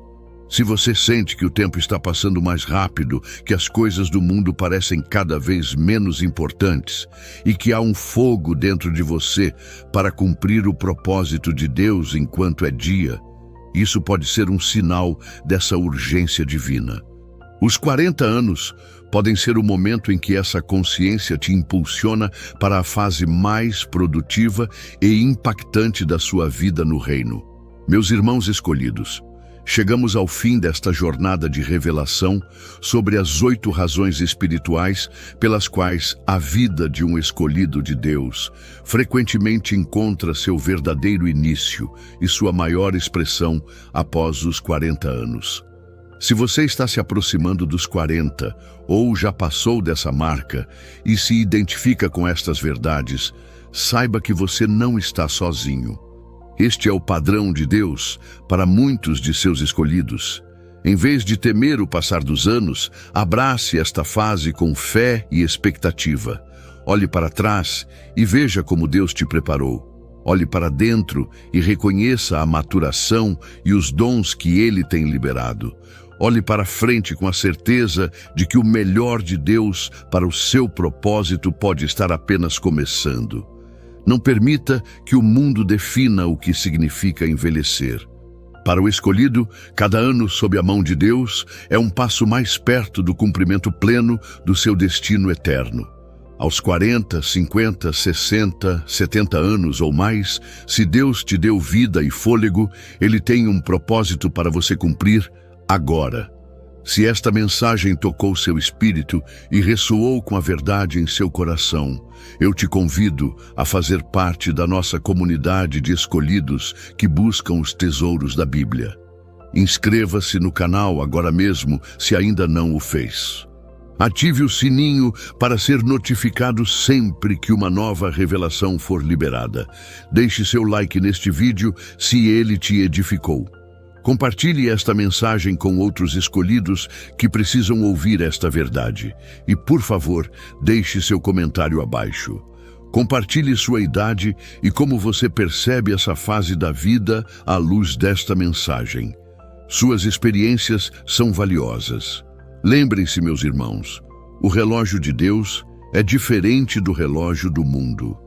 Se você sente que o tempo está passando mais rápido, que as coisas do mundo parecem cada vez menos importantes e que há um fogo dentro de você para cumprir o propósito de Deus enquanto é dia, isso pode ser um sinal dessa urgência divina. Os 40 anos podem ser o momento em que essa consciência te impulsiona para a fase mais produtiva e impactante da sua vida no reino. Meus irmãos escolhidos, chegamos ao fim desta jornada de revelação sobre as 8 razões espirituais pelas quais a vida de um escolhido de Deus frequentemente encontra seu verdadeiro início e sua maior expressão após os 40 anos. Se você está se aproximando dos 40 ou já passou dessa marca e se identifica com estas verdades, saiba que você não está sozinho. Este é o padrão de Deus para muitos de seus escolhidos. Em vez de temer o passar dos anos, abrace esta fase com fé e expectativa. Olhe para trás e veja como Deus te preparou. Olhe para dentro e reconheça a maturação e os dons que Ele tem liberado. Olhe para frente com a certeza de que o melhor de Deus para o seu propósito pode estar apenas começando. Não permita que o mundo defina o que significa envelhecer. Para o escolhido, cada ano sob a mão de Deus é um passo mais perto do cumprimento pleno do seu destino eterno. Aos 40, 50, 60, 70 anos ou mais, se Deus te deu vida e fôlego, Ele tem um propósito para você cumprir agora. Se esta mensagem tocou seu espírito e ressoou com a verdade em seu coração, eu te convido a fazer parte da nossa comunidade de escolhidos que buscam os tesouros da Bíblia. Inscreva-se no canal agora mesmo, se ainda não o fez. Ative o sininho para ser notificado sempre que uma nova revelação for liberada. Deixe seu like neste vídeo se ele te edificou. Compartilhe esta mensagem com outros escolhidos que precisam ouvir esta verdade. E, por favor, deixe seu comentário abaixo. Compartilhe sua idade e como você percebe essa fase da vida à luz desta mensagem. Suas experiências são valiosas. Lembrem-se, meus irmãos, o relógio de Deus é diferente do relógio do mundo.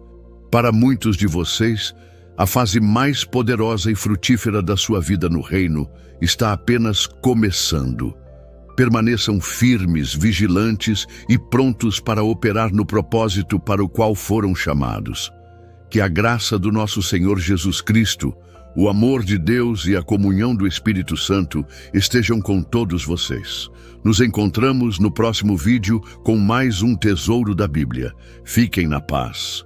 Para muitos de vocês, a fase mais poderosa e frutífera da sua vida no reino está apenas começando. Permaneçam firmes, vigilantes e prontos para operar no propósito para o qual foram chamados. Que a graça do nosso Senhor Jesus Cristo, o amor de Deus e a comunhão do Espírito Santo estejam com todos vocês. Nos encontramos no próximo vídeo com mais um tesouro da Bíblia. Fiquem na paz.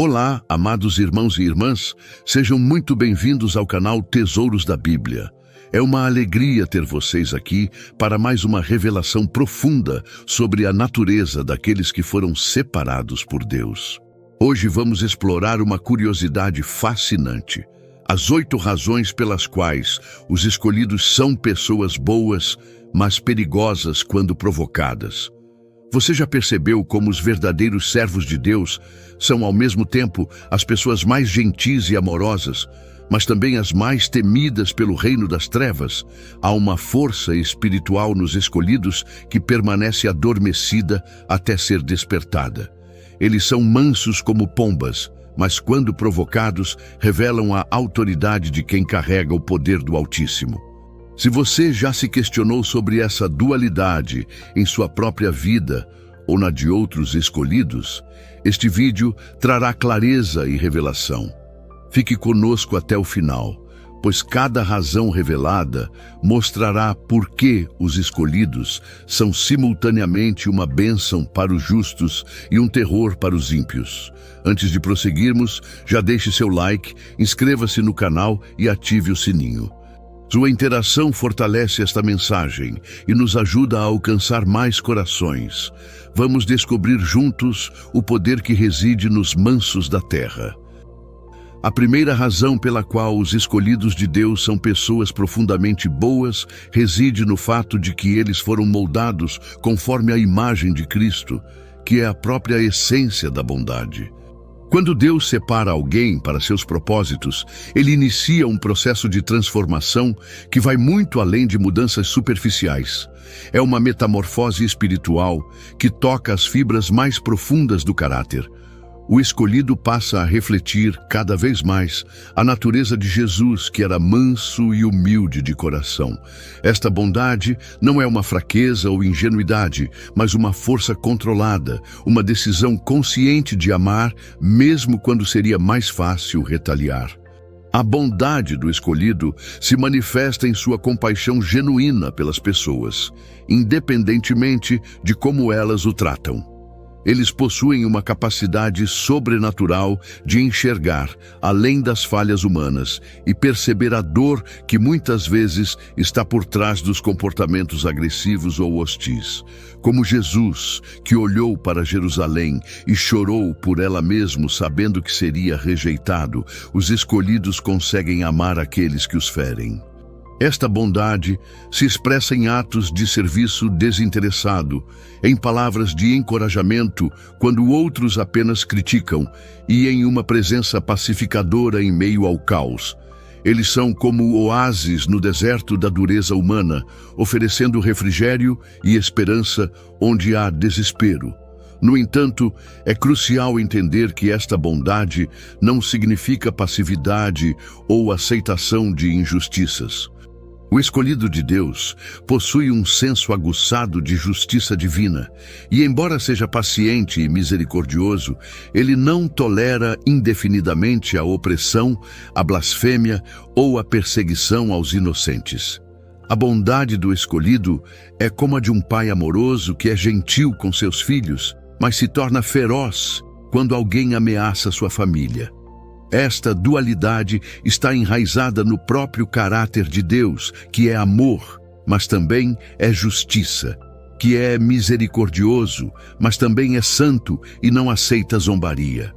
Olá, amados irmãos e irmãs, sejam muito bem-vindos ao canal Tesouros da Bíblia. É uma alegria ter vocês aqui para mais uma revelação profunda sobre a natureza daqueles que foram separados por Deus. Hoje vamos explorar uma curiosidade fascinante: as 8 razões pelas quais os escolhidos são pessoas boas, mas perigosas quando provocadas. Você já percebeu como os verdadeiros servos de Deus são ao mesmo tempo as pessoas mais gentis e amorosas, mas também as mais temidas pelo reino das trevas? Há uma força espiritual nos escolhidos que permanece adormecida até ser despertada. Eles são mansos como pombas, mas quando provocados, revelam a autoridade de quem carrega o poder do Altíssimo. Se você já se questionou sobre essa dualidade em sua própria vida ou na de outros escolhidos, este vídeo trará clareza e revelação. Fique conosco até o final, pois cada razão revelada mostrará por que os escolhidos são simultaneamente uma bênção para os justos e um terror para os ímpios. Antes de prosseguirmos, já deixe seu like, inscreva-se no canal e ative o sininho. Sua interação fortalece esta mensagem e nos ajuda a alcançar mais corações. Vamos descobrir juntos o poder que reside nos mansos da terra. A primeira razão pela qual os escolhidos de Deus são pessoas profundamente boas reside no fato de que eles foram moldados conforme a imagem de Cristo, que é a própria essência da bondade. Quando Deus separa alguém para seus propósitos, Ele inicia um processo de transformação que vai muito além de mudanças superficiais. É uma metamorfose espiritual que toca as fibras mais profundas do caráter. O escolhido passa a refletir cada vez mais a natureza de Jesus, que era manso e humilde de coração. Esta bondade não é uma fraqueza ou ingenuidade, mas uma força controlada, uma decisão consciente de amar, mesmo quando seria mais fácil retaliar. A bondade do escolhido se manifesta em sua compaixão genuína pelas pessoas, independentemente de como elas o tratam. Eles possuem uma capacidade sobrenatural de enxergar além das falhas humanas e perceber a dor que muitas vezes está por trás dos comportamentos agressivos ou hostis. Como Jesus, que olhou para Jerusalém e chorou por ela mesmo, sabendo que seria rejeitado, os escolhidos conseguem amar aqueles que os ferem. Esta bondade se expressa em atos de serviço desinteressado, em palavras de encorajamento quando outros apenas criticam e em uma presença pacificadora em meio ao caos. Eles são como oásis no deserto da dureza humana, oferecendo refrigério e esperança onde há desespero. No entanto, é crucial entender que esta bondade não significa passividade ou aceitação de injustiças. O escolhido de Deus possui um senso aguçado de justiça divina e, embora seja paciente e misericordioso, ele não tolera indefinidamente a opressão, a blasfêmia ou a perseguição aos inocentes. A bondade do escolhido é como a de um pai amoroso que é gentil com seus filhos, mas se torna feroz quando alguém ameaça sua família. Esta dualidade está enraizada no próprio caráter de Deus, que é amor, mas também é justiça, que é misericordioso, mas também é santo e não aceita zombaria.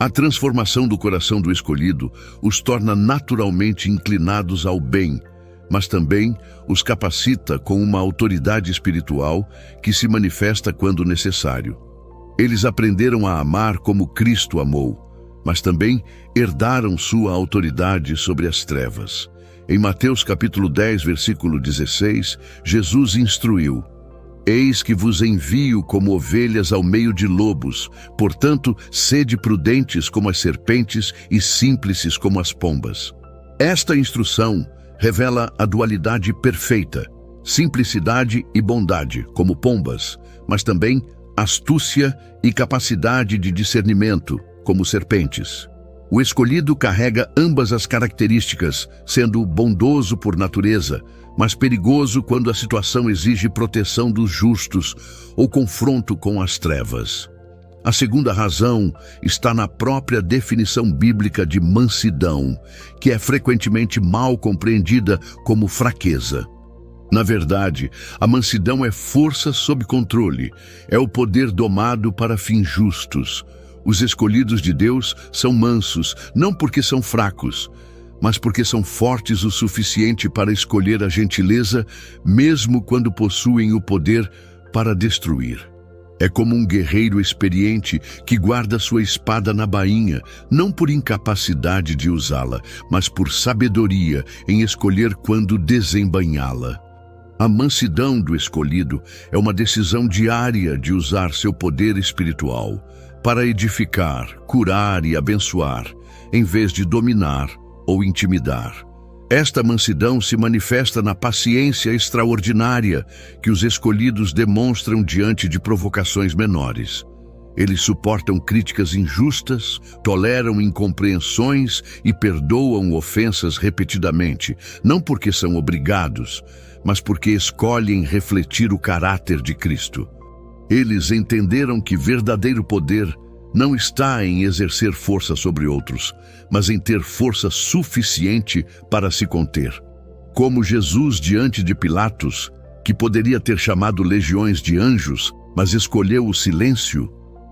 A transformação do coração do escolhido os torna naturalmente inclinados ao bem, mas também os capacita com uma autoridade espiritual que se manifesta quando necessário. Eles aprenderam a amar como Cristo amou, mas também herdaram sua autoridade sobre as trevas. Em Mateus capítulo 10, versículo 16, Jesus instruiu: Eis que vos envio como ovelhas ao meio de lobos, portanto, sede prudentes como as serpentes e simples como as pombas. Esta instrução revela a dualidade perfeita, simplicidade e bondade, como pombas, mas também astúcia e capacidade de discernimento, como serpentes. O escolhido carrega ambas as características, sendo bondoso por natureza, mas perigoso quando a situação exige proteção dos justos ou confronto com as trevas. A segunda razão está na própria definição bíblica de mansidão, que é frequentemente mal compreendida como fraqueza. Na verdade, a mansidão é força sob controle, é o poder domado para fins justos. Os escolhidos de Deus são mansos, não porque são fracos, mas porque são fortes o suficiente para escolher a gentileza, mesmo quando possuem o poder para destruir. É como um guerreiro experiente que guarda sua espada na bainha, não por incapacidade de usá-la, mas por sabedoria em escolher quando desembainhá-la. A mansidão do escolhido é uma decisão diária de usar seu poder espiritual para edificar, curar e abençoar, em vez de dominar ou intimidar. Esta mansidão se manifesta na paciência extraordinária que os escolhidos demonstram diante de provocações menores. Eles suportam críticas injustas, toleram incompreensões e perdoam ofensas repetidamente, não porque são obrigados, mas porque escolhem refletir o caráter de Cristo. Eles entenderam que verdadeiro poder não está em exercer força sobre outros, mas em ter força suficiente para se conter. Como Jesus diante de Pilatos, que poderia ter chamado legiões de anjos, mas escolheu o silêncio,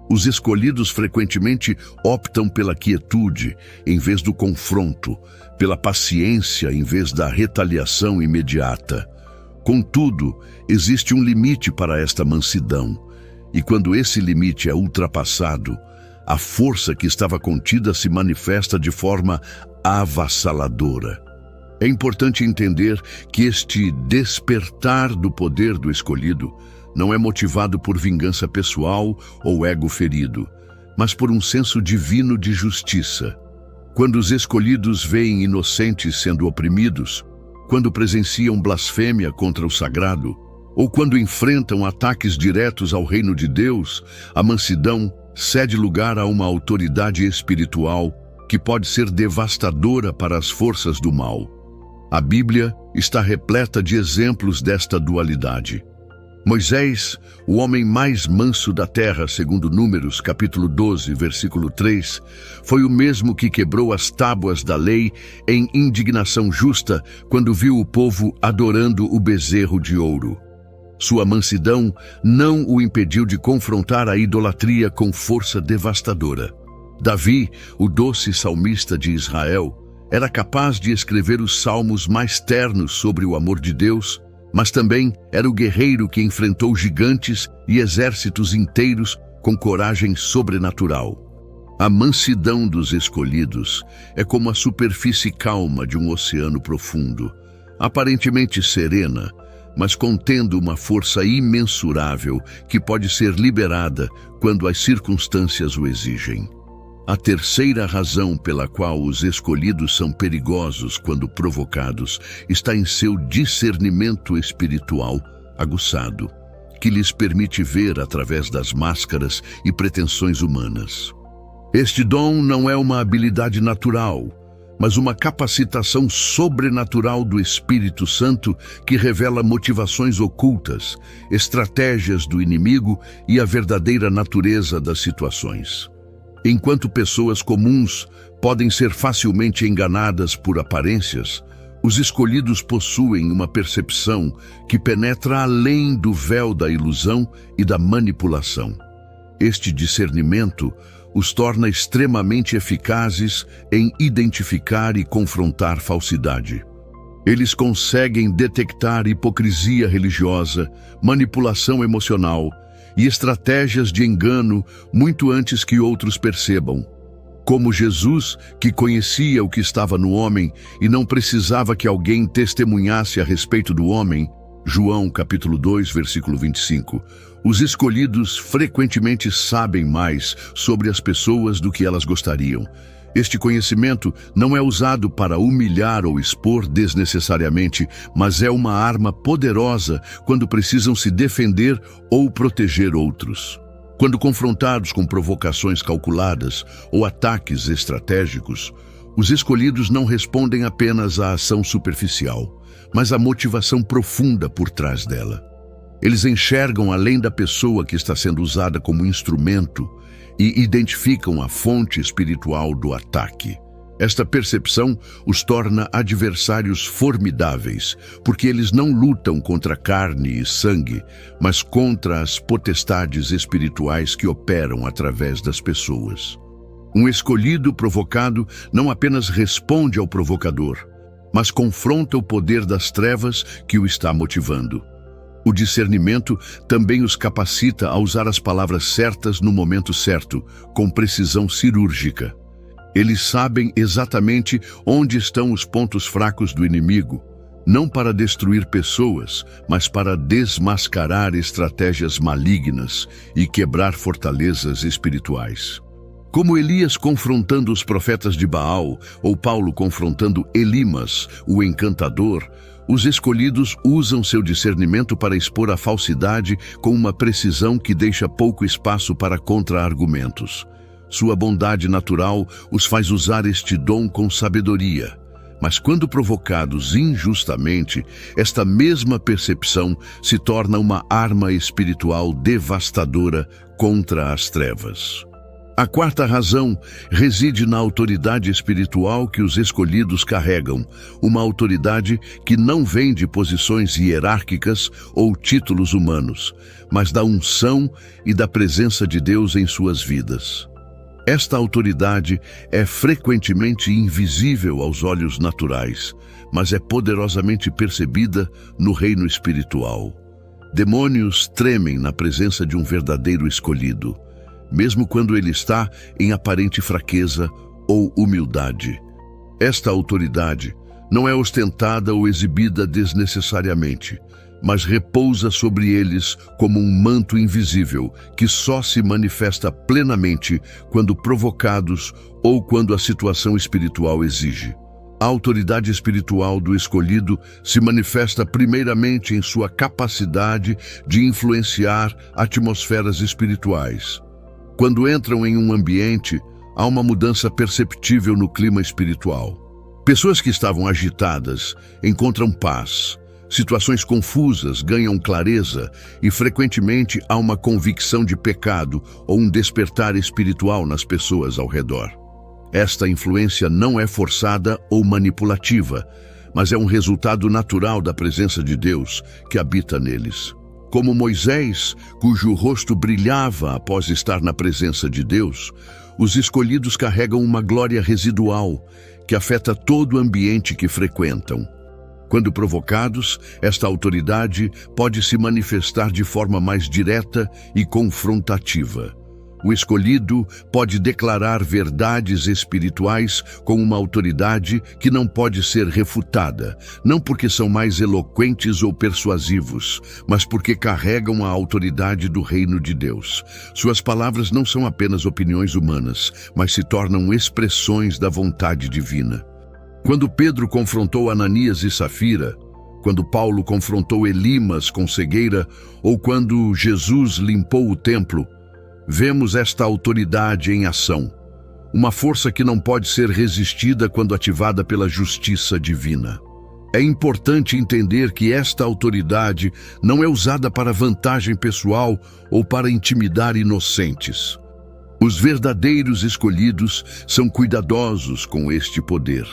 Os escolhidos frequentemente optam pela quietude em vez do confronto, pela paciência em vez da retaliação imediata. Contudo, existe um limite para esta mansidão, e quando esse limite é ultrapassado, a força que estava contida se manifesta de forma avassaladora. É importante entender que este despertar do poder do escolhido não é motivado por vingança pessoal ou ego ferido, mas por um senso divino de justiça. Quando os escolhidos veem inocentes sendo oprimidos, quando presenciam blasfêmia contra o sagrado, ou quando enfrentam ataques diretos ao reino de Deus, a mansidão cede lugar a uma autoridade espiritual que pode ser devastadora para as forças do mal. A Bíblia está repleta de exemplos desta dualidade. Moisés, o homem mais manso da terra, segundo Números, capítulo 12, versículo 3, foi o mesmo que quebrou as tábuas da lei em indignação justa quando viu o povo adorando o bezerro de ouro. Sua mansidão não o impediu de confrontar a idolatria com força devastadora. Davi, o doce salmista de Israel, era capaz de escrever os salmos mais ternos sobre o amor de Deus, mas também era o guerreiro que enfrentou gigantes e exércitos inteiros com coragem sobrenatural. A mansidão dos escolhidos é como a superfície calma de um oceano profundo, aparentemente serena, mas contendo uma força imensurável que pode ser liberada quando as circunstâncias o exigem. A terceira razão pela qual os escolhidos são perigosos quando provocados está em seu discernimento espiritual aguçado, que lhes permite ver através das máscaras e pretensões humanas. Este dom não é uma habilidade natural, mas uma capacitação sobrenatural do Espírito Santo que revela motivações ocultas, estratégias do inimigo e a verdadeira natureza das situações. Enquanto pessoas comuns podem ser facilmente enganadas por aparências, os escolhidos possuem uma percepção que penetra além do véu da ilusão e da manipulação. Este discernimento os torna extremamente eficazes em identificar e confrontar falsidade. Eles conseguem detectar hipocrisia religiosa, manipulação emocional e estratégias de engano muito antes que outros percebam. Como Jesus, que conhecia o que estava no homem e não precisava que alguém testemunhasse a respeito do homem, João capítulo 2, versículo 25, os escolhidos frequentemente sabem mais sobre as pessoas do que elas gostariam. Este conhecimento não é usado para humilhar ou expor desnecessariamente, mas é uma arma poderosa quando precisam se defender ou proteger outros. Quando confrontados com provocações calculadas ou ataques estratégicos, os escolhidos não respondem apenas à ação superficial, mas à motivação profunda por trás dela. Eles enxergam além da pessoa que está sendo usada como instrumento e identificam a fonte espiritual do ataque. Esta percepção os torna adversários formidáveis, porque eles não lutam contra carne e sangue, mas contra as potestades espirituais que operam através das pessoas. Um escolhido provocado não apenas responde ao provocador, mas confronta o poder das trevas que o está motivando. O discernimento também os capacita a usar as palavras certas no momento certo, com precisão cirúrgica. Eles sabem exatamente onde estão os pontos fracos do inimigo, não para destruir pessoas, mas para desmascarar estratégias malignas e quebrar fortalezas espirituais. Como Elias confrontando os profetas de Baal, ou Paulo confrontando Elimas, o encantador, os escolhidos usam seu discernimento para expor a falsidade com uma precisão que deixa pouco espaço para contra-argumentos. Sua bondade natural os faz usar este dom com sabedoria. Mas quando provocados injustamente, esta mesma percepção se torna uma arma espiritual devastadora contra as trevas. A quarta razão reside na autoridade espiritual que os escolhidos carregam, uma autoridade que não vem de posições hierárquicas ou títulos humanos, mas da unção e da presença de Deus em suas vidas. Esta autoridade é frequentemente invisível aos olhos naturais, mas é poderosamente percebida no reino espiritual. Demônios tremem na presença de um verdadeiro escolhido, mesmo quando ele está em aparente fraqueza ou humildade. Esta autoridade não é ostentada ou exibida desnecessariamente, mas repousa sobre eles como um manto invisível que só se manifesta plenamente quando provocados ou quando a situação espiritual exige. A autoridade espiritual do escolhido se manifesta primeiramente em sua capacidade de influenciar atmosferas espirituais. Quando entram em um ambiente, há uma mudança perceptível no clima espiritual. Pessoas que estavam agitadas encontram paz, situações confusas ganham clareza e frequentemente há uma convicção de pecado ou um despertar espiritual nas pessoas ao redor. Esta influência não é forçada ou manipulativa, mas é um resultado natural da presença de Deus que habita neles. Como Moisés, cujo rosto brilhava após estar na presença de Deus, os escolhidos carregam uma glória residual que afeta todo o ambiente que frequentam. Quando provocados, esta autoridade pode se manifestar de forma mais direta e confrontativa. O escolhido pode declarar verdades espirituais com uma autoridade que não pode ser refutada, não porque são mais eloquentes ou persuasivos, mas porque carregam a autoridade do reino de Deus. Suas palavras não são apenas opiniões humanas, mas se tornam expressões da vontade divina. Quando Pedro confrontou Ananias e Safira, quando Paulo confrontou Elimas com cegueira, ou quando Jesus limpou o templo, vemos esta autoridade em ação, uma força que não pode ser resistida quando ativada pela justiça divina. É importante entender que esta autoridade não é usada para vantagem pessoal ou para intimidar inocentes. Os verdadeiros escolhidos são cuidadosos com este poder,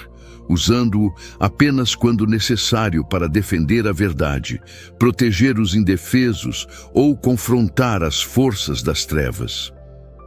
usando-o apenas quando necessário para defender a verdade, proteger os indefesos ou confrontar as forças das trevas.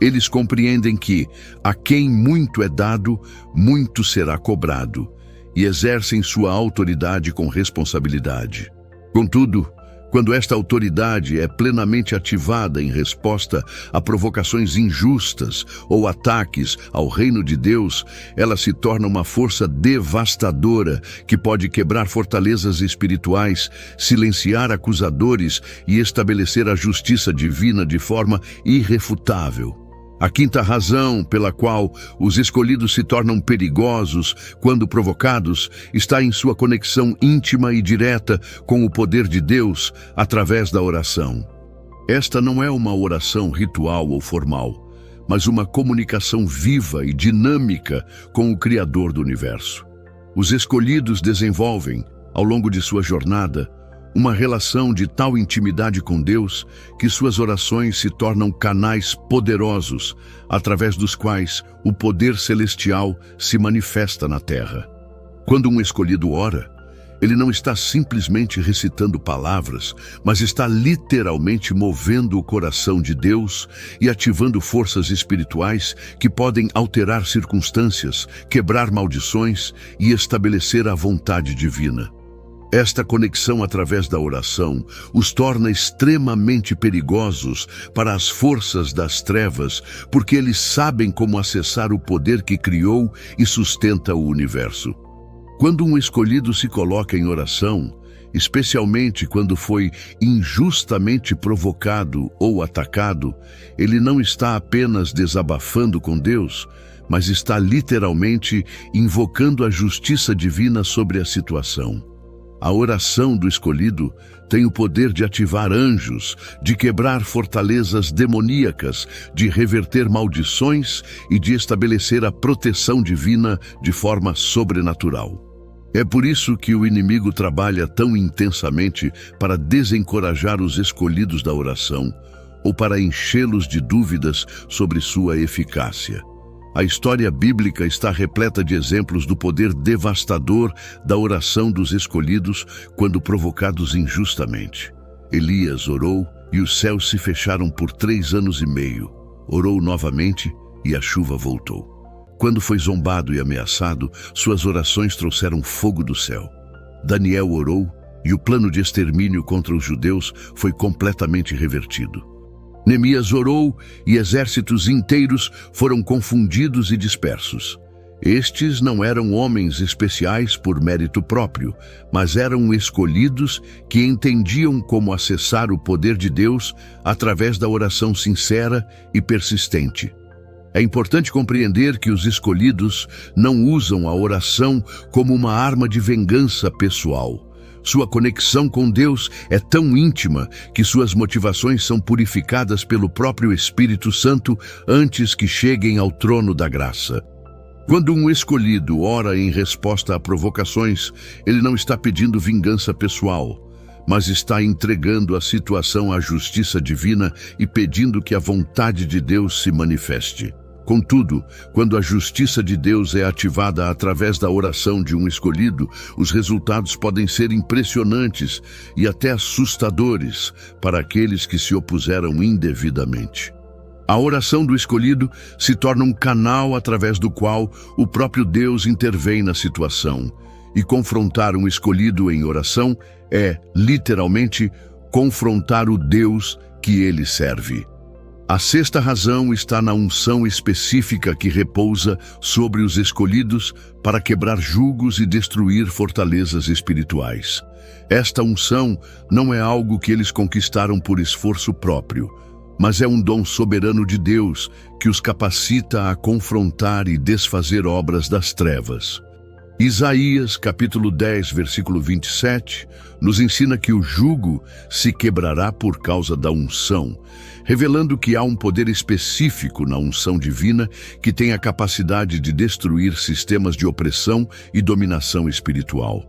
Eles compreendem que, a quem muito é dado, muito será cobrado, e exercem sua autoridade com responsabilidade. Contudo, quando esta autoridade é plenamente ativada em resposta a provocações injustas ou ataques ao reino de Deus, ela se torna uma força devastadora que pode quebrar fortalezas espirituais, silenciar acusadores e estabelecer a justiça divina de forma irrefutável. A quinta razão pela qual os escolhidos se tornam perigosos quando provocados está em sua conexão íntima e direta com o poder de Deus através da oração. Esta não é uma oração ritual ou formal, mas uma comunicação viva e dinâmica com o Criador do universo. Os escolhidos desenvolvem, ao longo de sua jornada, uma relação de tal intimidade com Deus que suas orações se tornam canais poderosos através dos quais o poder celestial se manifesta na terra. Quando um escolhido ora, ele não está simplesmente recitando palavras, mas está literalmente movendo o coração de Deus e ativando forças espirituais que podem alterar circunstâncias, quebrar maldições e estabelecer a vontade divina. Esta conexão através da oração os torna extremamente perigosos para as forças das trevas, porque eles sabem como acessar o poder que criou e sustenta o universo. Quando um escolhido se coloca em oração, especialmente quando foi injustamente provocado ou atacado, ele não está apenas desabafando com Deus, mas está literalmente invocando a justiça divina sobre a situação. A oração do escolhido tem o poder de ativar anjos, de quebrar fortalezas demoníacas, de reverter maldições e de estabelecer a proteção divina de forma sobrenatural. É por isso que o inimigo trabalha tão intensamente para desencorajar os escolhidos da oração, ou para enchê-los de dúvidas sobre sua eficácia. A história bíblica está repleta de exemplos do poder devastador da oração dos escolhidos quando provocados injustamente. Elias orou e os céus se fecharam por 3 anos e meio. Orou novamente e a chuva voltou. Quando foi zombado e ameaçado, suas orações trouxeram fogo do céu. Daniel orou e o plano de extermínio contra os judeus foi completamente revertido. Neemias orou e exércitos inteiros foram confundidos e dispersos. Estes não eram homens especiais por mérito próprio, mas eram escolhidos que entendiam como acessar o poder de Deus através da oração sincera e persistente. É importante compreender que os escolhidos não usam a oração como uma arma de vingança pessoal. Sua conexão com Deus é tão íntima que suas motivações são purificadas pelo próprio Espírito Santo antes que cheguem ao trono da graça. Quando um escolhido ora em resposta a provocações, ele não está pedindo vingança pessoal, mas está entregando a situação à justiça divina e pedindo que a vontade de Deus se manifeste. Contudo, quando a justiça de Deus é ativada através da oração de um escolhido, os resultados podem ser impressionantes e até assustadores para aqueles que se opuseram indevidamente. A oração do escolhido se torna um canal através do qual o próprio Deus intervém na situação. E confrontar um escolhido em oração é, literalmente, confrontar o Deus que ele serve. A sexta razão está na unção específica que repousa sobre os escolhidos para quebrar julgos e destruir fortalezas espirituais. Esta unção não é algo que eles conquistaram por esforço próprio, mas é um dom soberano de Deus que os capacita a confrontar e desfazer obras das trevas. Isaías, capítulo 10, versículo 27, nos ensina que o jugo se quebrará por causa da unção, revelando que há um poder específico na unção divina que tem a capacidade de destruir sistemas de opressão e dominação espiritual.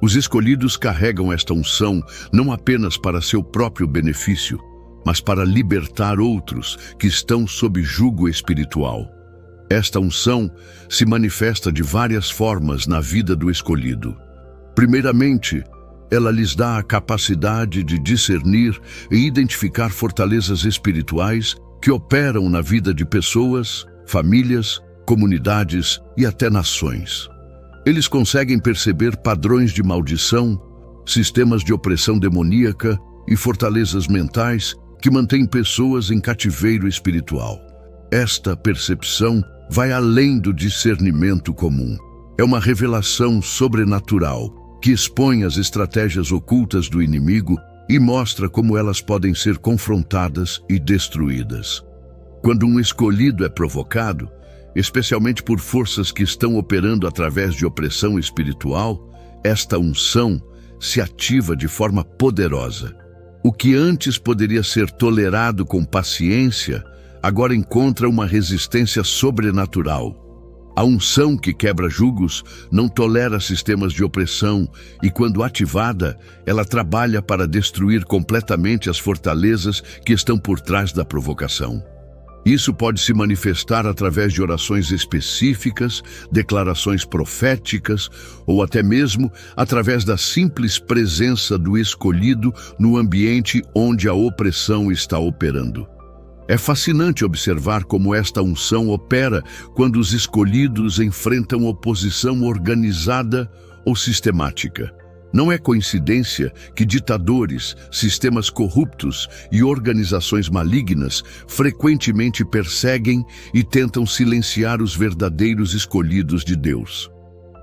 Os escolhidos carregam esta unção não apenas para seu próprio benefício, mas para libertar outros que estão sob jugo espiritual. Esta unção se manifesta de várias formas na vida do escolhido. Primeiramente, ela lhes dá a capacidade de discernir e identificar fortalezas espirituais que operam na vida de pessoas, famílias, comunidades e até nações. Eles conseguem perceber padrões de maldição, sistemas de opressão demoníaca e fortalezas mentais que mantêm pessoas em cativeiro espiritual. Esta percepção vai além do discernimento comum. É uma revelação sobrenatural que expõe as estratégias ocultas do inimigo e mostra como elas podem ser confrontadas e destruídas. Quando um escolhido é provocado, especialmente por forças que estão operando através de opressão espiritual, esta unção se ativa de forma poderosa. O que antes poderia ser tolerado com paciência, agora encontra uma resistência sobrenatural. A unção que quebra julgos não tolera sistemas de opressão e, quando ativada, ela trabalha para destruir completamente as fortalezas que estão por trás da provocação. Isso pode se manifestar através de orações específicas, declarações proféticas ou até mesmo através da simples presença do escolhido no ambiente onde a opressão está operando. É fascinante observar como esta unção opera quando os escolhidos enfrentam oposição organizada ou sistemática. Não é coincidência que ditadores, sistemas corruptos e organizações malignas frequentemente perseguem e tentam silenciar os verdadeiros escolhidos de Deus.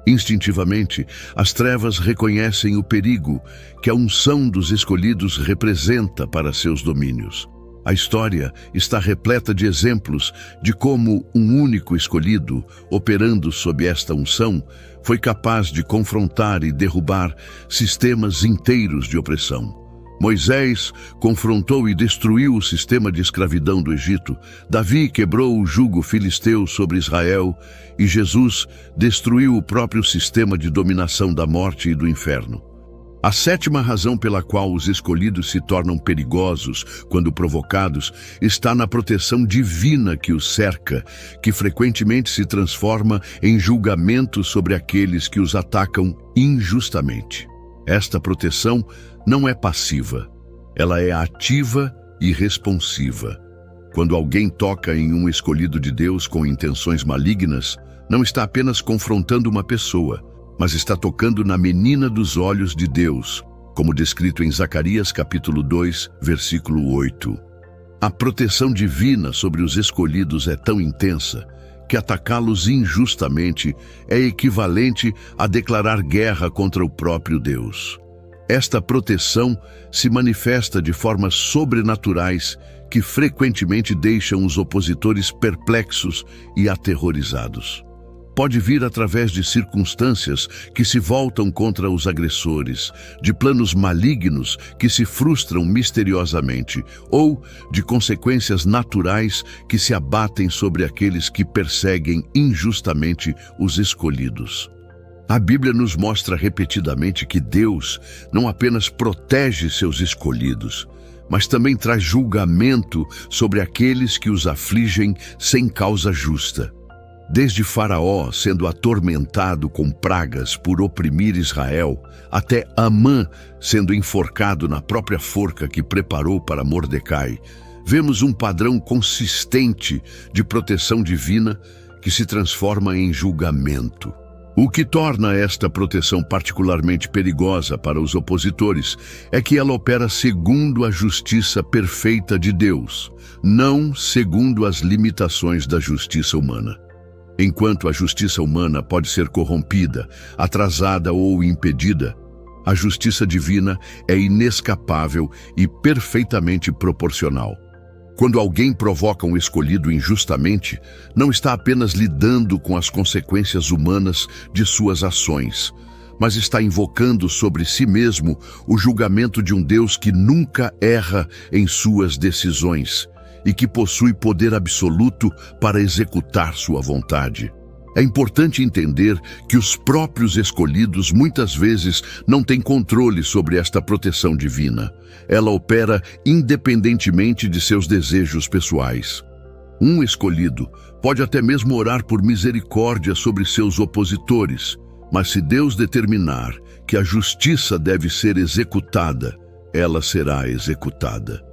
Instintivamente, as trevas reconhecem o perigo que a unção dos escolhidos representa para seus domínios. A história está repleta de exemplos de como um único escolhido, operando sob esta unção, foi capaz de confrontar e derrubar sistemas inteiros de opressão. Moisés confrontou e destruiu o sistema de escravidão do Egito. Davi quebrou o jugo filisteu sobre Israel e Jesus destruiu o próprio sistema de dominação da morte e do inferno. A sétima razão pela qual os escolhidos se tornam perigosos quando provocados está na proteção divina que os cerca, que frequentemente se transforma em julgamento sobre aqueles que os atacam injustamente. Esta proteção não é passiva, ela é ativa e responsiva. Quando alguém toca em um escolhido de Deus com intenções malignas, não está apenas confrontando uma pessoa, mas está tocando na menina dos olhos de Deus, como descrito em Zacarias capítulo 2, versículo 8. A proteção divina sobre os escolhidos é tão intensa que atacá-los injustamente é equivalente a declarar guerra contra o próprio Deus. Esta proteção se manifesta de formas sobrenaturais que frequentemente deixam os opositores perplexos e aterrorizados. Pode vir através de circunstâncias que se voltam contra os agressores, de planos malignos que se frustram misteriosamente, ou de consequências naturais que se abatem sobre aqueles que perseguem injustamente os escolhidos. A Bíblia nos mostra repetidamente que Deus não apenas protege seus escolhidos, mas também traz julgamento sobre aqueles que os afligem sem causa justa. Desde Faraó sendo atormentado com pragas por oprimir Israel, até Amã sendo enforcado na própria forca que preparou para Mordecai, vemos um padrão consistente de proteção divina que se transforma em julgamento. O que torna esta proteção particularmente perigosa para os opositores é que ela opera segundo a justiça perfeita de Deus, não segundo as limitações da justiça humana. Enquanto a justiça humana pode ser corrompida, atrasada ou impedida, a justiça divina é inescapável e perfeitamente proporcional. Quando alguém provoca um escolhido injustamente, não está apenas lidando com as consequências humanas de suas ações, mas está invocando sobre si mesmo o julgamento de um Deus que nunca erra em suas decisões e que possui poder absoluto para executar sua vontade. É importante entender que os próprios escolhidos muitas vezes não têm controle sobre esta proteção divina. Ela opera independentemente de seus desejos pessoais. Um escolhido pode até mesmo orar por misericórdia sobre seus opositores, mas se Deus determinar que a justiça deve ser executada, ela será executada.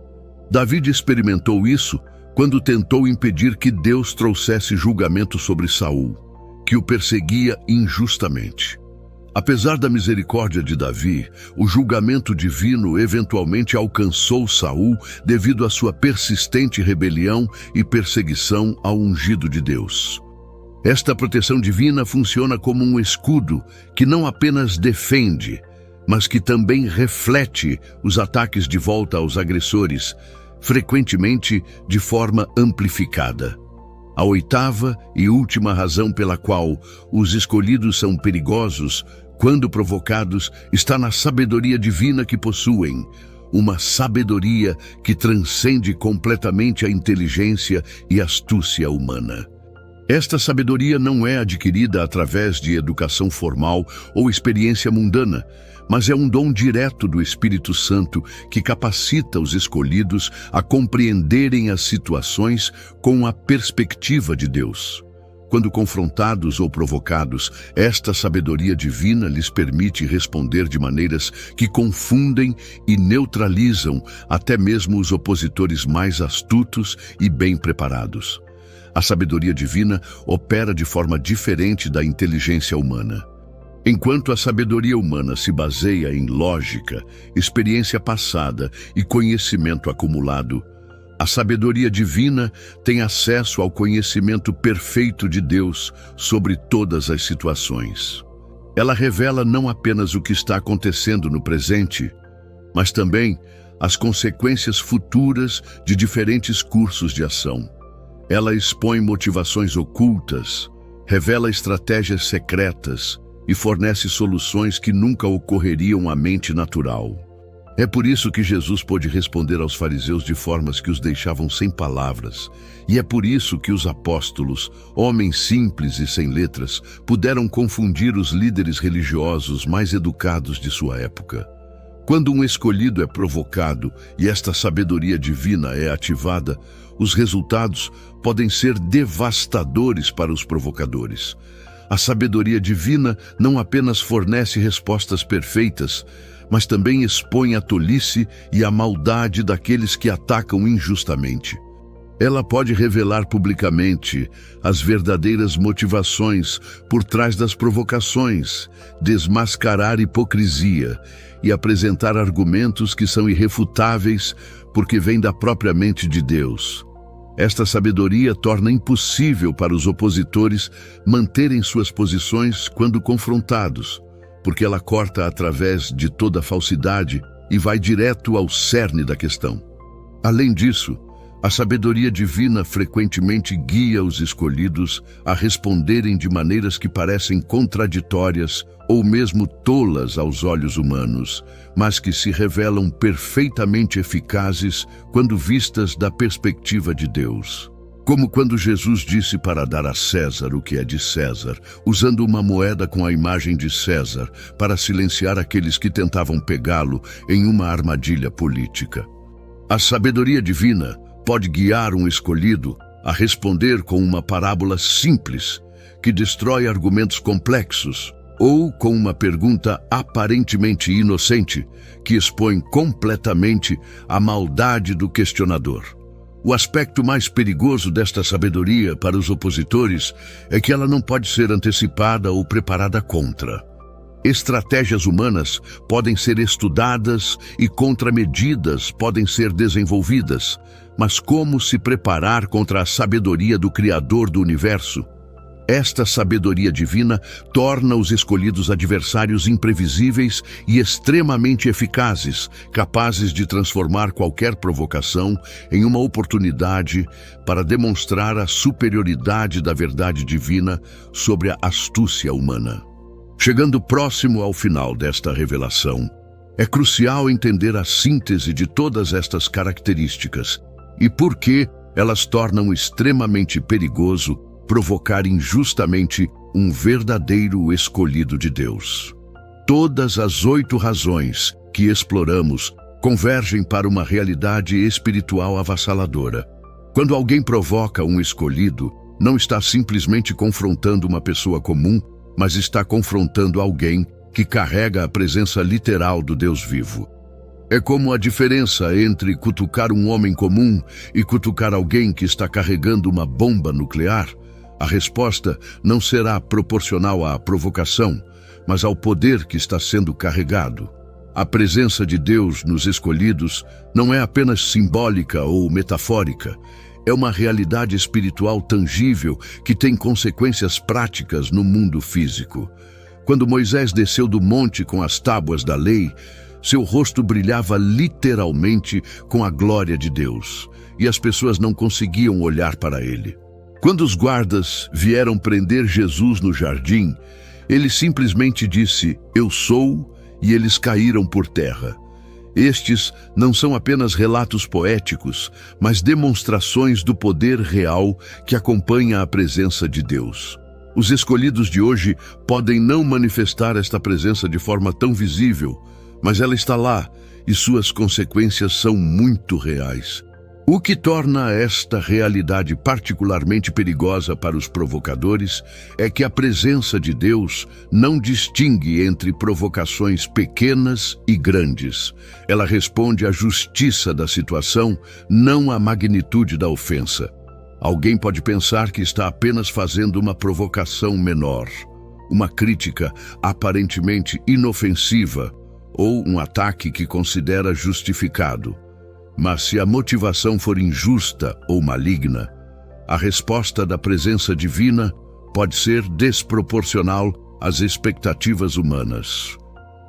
Davi experimentou isso quando tentou impedir que Deus trouxesse julgamento sobre Saul, que o perseguia injustamente. Apesar da misericórdia de Davi, o julgamento divino eventualmente alcançou Saul devido à sua persistente rebelião e perseguição ao ungido de Deus. Esta proteção divina funciona como um escudo que não apenas defende, mas que também reflete os ataques de volta aos agressores, frequentemente de forma amplificada. A oitava e última razão pela qual os escolhidos são perigosos, quando provocados, está na sabedoria divina que possuem, uma sabedoria que transcende completamente a inteligência e astúcia humana. Esta sabedoria não é adquirida através de educação formal ou experiência mundana, mas é um dom direto do Espírito Santo que capacita os escolhidos a compreenderem as situações com a perspectiva de Deus. Quando confrontados ou provocados, esta sabedoria divina lhes permite responder de maneiras que confundem e neutralizam até mesmo os opositores mais astutos e bem preparados. A sabedoria divina opera de forma diferente da inteligência humana. Enquanto a sabedoria humana se baseia em lógica, experiência passada e conhecimento acumulado, a sabedoria divina tem acesso ao conhecimento perfeito de Deus sobre todas as situações. Ela revela não apenas o que está acontecendo no presente, mas também as consequências futuras de diferentes cursos de ação. Ela expõe motivações ocultas, revela estratégias secretas e fornece soluções que nunca ocorreriam à mente natural. É por isso que Jesus pôde responder aos fariseus de formas que os deixavam sem palavras, e é por isso que os apóstolos, homens simples e sem letras, puderam confundir os líderes religiosos mais educados de sua época. Quando um escolhido é provocado e esta sabedoria divina é ativada, os resultados podem ser devastadores para os provocadores. A sabedoria divina não apenas fornece respostas perfeitas, mas também expõe a tolice e a maldade daqueles que atacam injustamente. Ela pode revelar publicamente as verdadeiras motivações por trás das provocações, desmascarar hipocrisia e apresentar argumentos que são irrefutáveis porque vêm da própria mente de Deus. Esta sabedoria torna impossível para os opositores manterem suas posições quando confrontados, porque ela corta através de toda a falsidade e vai direto ao cerne da questão. Além disso, a sabedoria divina frequentemente guia os escolhidos a responderem de maneiras que parecem contraditórias ou mesmo tolas aos olhos humanos, mas que se revelam perfeitamente eficazes quando vistas da perspectiva de Deus. Como quando Jesus disse para dar a César o que é de César, usando uma moeda com a imagem de César para silenciar aqueles que tentavam pegá-lo em uma armadilha política. A sabedoria divina pode guiar um escolhido a responder com uma parábola simples, que destrói argumentos complexos, ou com uma pergunta aparentemente inocente, que expõe completamente a maldade do questionador. O aspecto mais perigoso desta sabedoria para os opositores é que ela não pode ser antecipada ou preparada contra. Estratégias humanas podem ser estudadas e contramedidas podem ser desenvolvidas, mas como se preparar contra a sabedoria do Criador do Universo? Esta sabedoria divina torna os escolhidos adversários imprevisíveis e extremamente eficazes, capazes de transformar qualquer provocação em uma oportunidade para demonstrar a superioridade da verdade divina sobre a astúcia humana. Chegando próximo ao final desta revelação, é crucial entender a síntese de todas estas características e por que elas tornam extremamente perigoso provocar injustamente um verdadeiro escolhido de Deus. Todas as 8 razões que exploramos convergem para uma realidade espiritual avassaladora. Quando alguém provoca um escolhido, não está simplesmente confrontando uma pessoa comum, mas está confrontando alguém que carrega a presença literal do Deus vivo. É como a diferença entre cutucar um homem comum e cutucar alguém que está carregando uma bomba nuclear. A resposta não será proporcional à provocação, mas ao poder que está sendo carregado. A presença de Deus nos escolhidos não é apenas simbólica ou metafórica, é uma realidade espiritual tangível que tem consequências práticas no mundo físico. Quando Moisés desceu do monte com as tábuas da lei, seu rosto brilhava literalmente com a glória de Deus, e as pessoas não conseguiam olhar para ele. Quando os guardas vieram prender Jesus no jardim, ele simplesmente disse, "Eu sou", e eles caíram por terra. Estes não são apenas relatos poéticos, mas demonstrações do poder real que acompanha a presença de Deus. Os escolhidos de hoje podem não manifestar esta presença de forma tão visível, mas ela está lá e suas consequências são muito reais. O que torna esta realidade particularmente perigosa para os provocadores é que a presença de Deus não distingue entre provocações pequenas e grandes. Ela responde à justiça da situação, não à magnitude da ofensa. Alguém pode pensar que está apenas fazendo uma provocação menor, uma crítica aparentemente inofensiva ou um ataque que considera justificado. Mas se a motivação for injusta ou maligna, a resposta da presença divina pode ser desproporcional às expectativas humanas.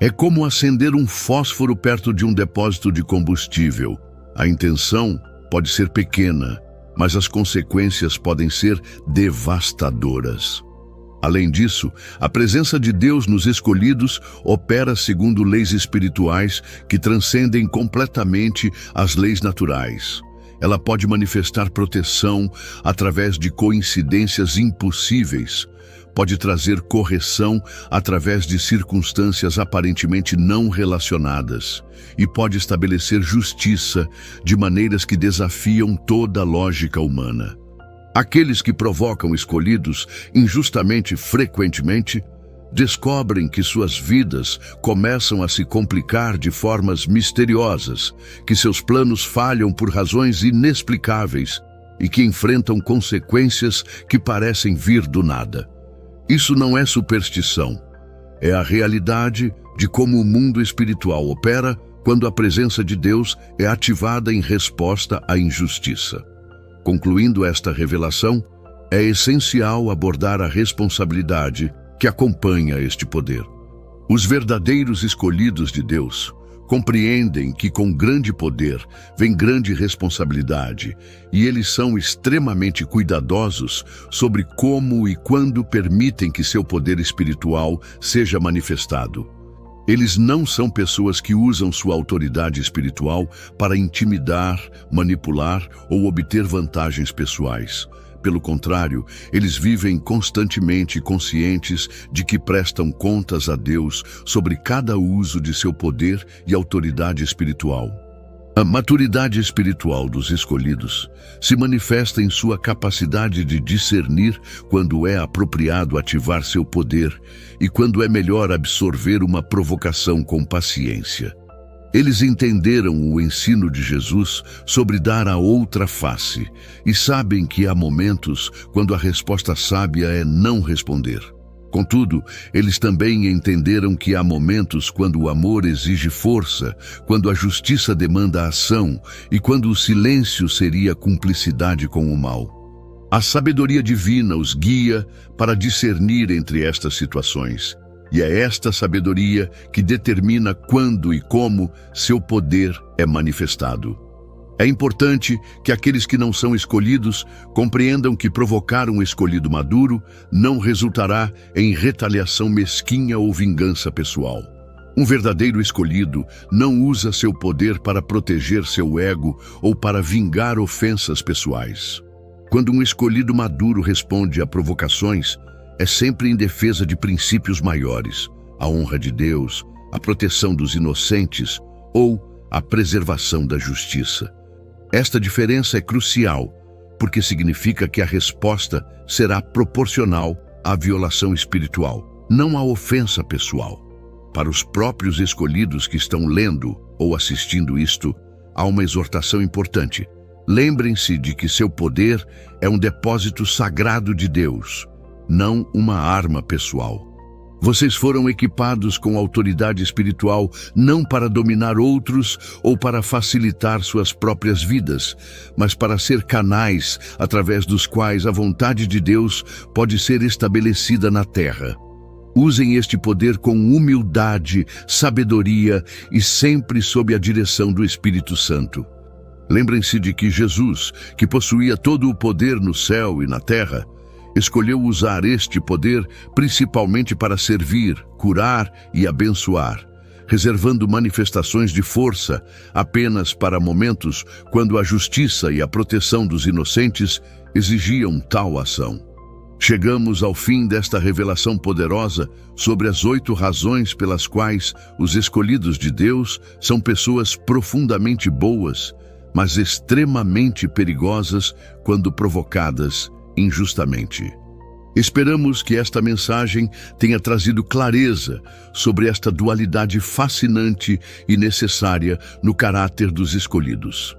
É como acender um fósforo perto de um depósito de combustível. A intenção pode ser pequena, mas as consequências podem ser devastadoras. Além disso, a presença de Deus nos escolhidos opera segundo leis espirituais que transcendem completamente as leis naturais. Ela pode manifestar proteção através de coincidências impossíveis. pode trazer correção através de circunstâncias aparentemente não relacionadas e pode estabelecer justiça de maneiras que desafiam toda a lógica humana. Aqueles que provocam escolhidos injustamente frequentemente descobrem que suas vidas começam a se complicar de formas misteriosas, que seus planos falham por razões inexplicáveis e que enfrentam consequências que parecem vir do nada. Isso não é superstição, é a realidade de como o mundo espiritual opera quando a presença de Deus é ativada em resposta à injustiça. Concluindo esta revelação, é essencial abordar a responsabilidade que acompanha este poder. Os verdadeiros escolhidos de Deus compreendem que com grande poder vem grande responsabilidade e eles são extremamente cuidadosos sobre como e quando permitem que seu poder espiritual seja manifestado. Eles não são pessoas que usam sua autoridade espiritual para intimidar, manipular ou obter vantagens pessoais. Pelo contrário, eles vivem constantemente conscientes de que prestam contas a Deus sobre cada uso de seu poder e autoridade espiritual. A maturidade espiritual dos escolhidos se manifesta em sua capacidade de discernir quando é apropriado ativar seu poder e quando é melhor absorver uma provocação com paciência. Eles entenderam o ensino de Jesus sobre dar a outra face e sabem que há momentos quando a resposta sábia é não responder. Contudo, eles também entenderam que há momentos quando o amor exige força, quando a justiça demanda ação e quando o silêncio seria cumplicidade com o mal. A sabedoria divina os guia para discernir entre estas situações. E é esta sabedoria que determina quando e como seu poder é manifestado. É importante que aqueles que não são escolhidos compreendam que provocar um escolhido maduro não resultará em retaliação mesquinha ou vingança pessoal. Um verdadeiro escolhido não usa seu poder para proteger seu ego ou para vingar ofensas pessoais. Quando um escolhido maduro responde a provocações, é sempre em defesa de princípios maiores, a honra de Deus, a proteção dos inocentes ou a preservação da justiça. Esta diferença é crucial, porque significa que a resposta será proporcional à violação espiritual, não à ofensa pessoal. Para os próprios escolhidos que estão lendo ou assistindo isto, há uma exortação importante. Lembrem-se de que seu poder é um depósito sagrado de Deus, não uma arma pessoal. Vocês foram equipados com autoridade espiritual não para dominar outros ou para facilitar suas próprias vidas, mas para ser canais através dos quais a vontade de Deus pode ser estabelecida na terra. Usem este poder com humildade, sabedoria e sempre sob a direção do Espírito Santo. Lembrem-se de que Jesus, que possuía todo o poder no céu e na terra, escolheu usar este poder principalmente para servir, curar e abençoar, reservando manifestações de força apenas para momentos quando a justiça e a proteção dos inocentes exigiam tal ação. Chegamos ao fim desta revelação poderosa sobre as 8 razões pelas quais os escolhidos de Deus são pessoas profundamente boas, mas extremamente perigosas quando provocadas injustamente. Esperamos que esta mensagem tenha trazido clareza sobre esta dualidade fascinante e necessária no caráter dos escolhidos.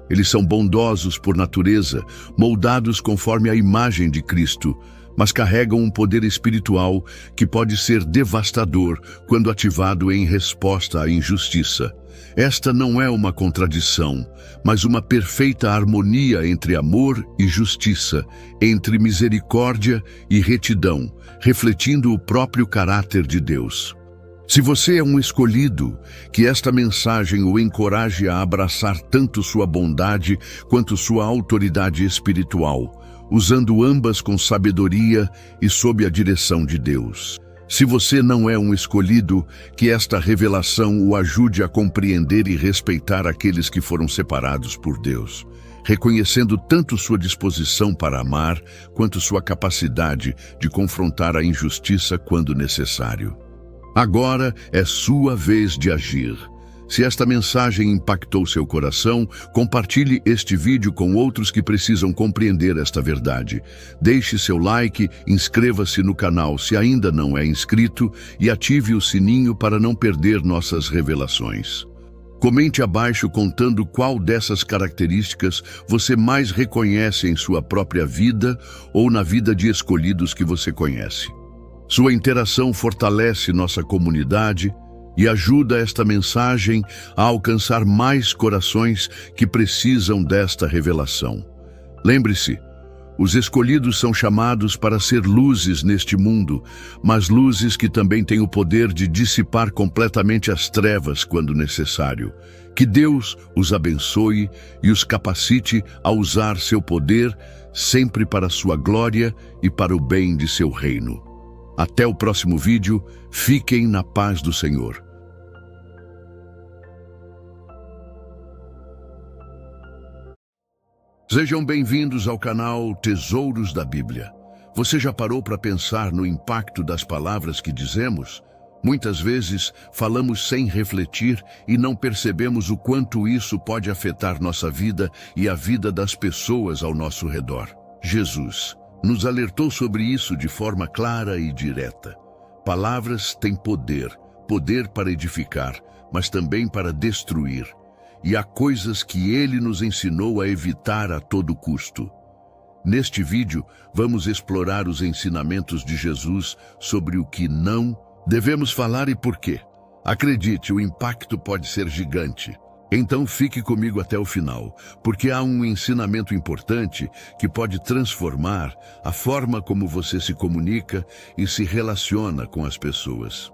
Eles são bondosos por natureza, moldados conforme a imagem de Cristo, mas carregam um poder espiritual que pode ser devastador quando ativado em resposta à injustiça. Esta não é uma contradição, mas uma perfeita harmonia entre amor e justiça, entre misericórdia e retidão, refletindo o próprio caráter de Deus. Se você é um escolhido, que esta mensagem o encoraje a abraçar tanto sua bondade quanto sua autoridade espiritual, usando ambas com sabedoria e sob a direção de Deus. Se você não é um escolhido, que esta revelação o ajude a compreender e respeitar aqueles que foram separados por Deus. reconhecendo tanto sua disposição para amar, quanto sua capacidade de confrontar a injustiça quando necessário. Agora é sua vez de agir. Se esta mensagem impactou seu coração, compartilhe este vídeo com outros que precisam compreender esta verdade. Deixe seu like, inscreva-se no canal se ainda não é inscrito e ative o sininho para não perder nossas revelações. Comente abaixo contando qual dessas características você mais reconhece em sua própria vida ou na vida de escolhidos que você conhece. Sua interação fortalece nossa comunidade e ajuda esta mensagem a alcançar mais corações que precisam desta revelação. Lembre-se, os escolhidos são chamados para ser luzes neste mundo, mas luzes que também têm o poder de dissipar completamente as trevas quando necessário. Que Deus os abençoe e os capacite a usar seu poder sempre para sua glória e para o bem de seu reino. Até o próximo vídeo, fiquem na paz do Senhor. Sejam bem-vindos ao canal Tesouros da Bíblia. Você já parou para pensar no impacto das palavras que dizemos? Muitas vezes falamos sem refletir e não percebemos o quanto isso pode afetar nossa vida e a vida das pessoas ao nosso redor. Jesus nos alertou sobre isso de forma clara e direta. Palavras têm poder, poder para edificar, mas também para destruir. E há coisas que ele nos ensinou a evitar a todo custo. Neste vídeo, vamos explorar os ensinamentos de Jesus sobre o que não devemos falar e por quê. Acredite, o impacto pode ser gigante. Então fique comigo até o final, porque há um ensinamento importante que pode transformar a forma como você se comunica e se relaciona com as pessoas.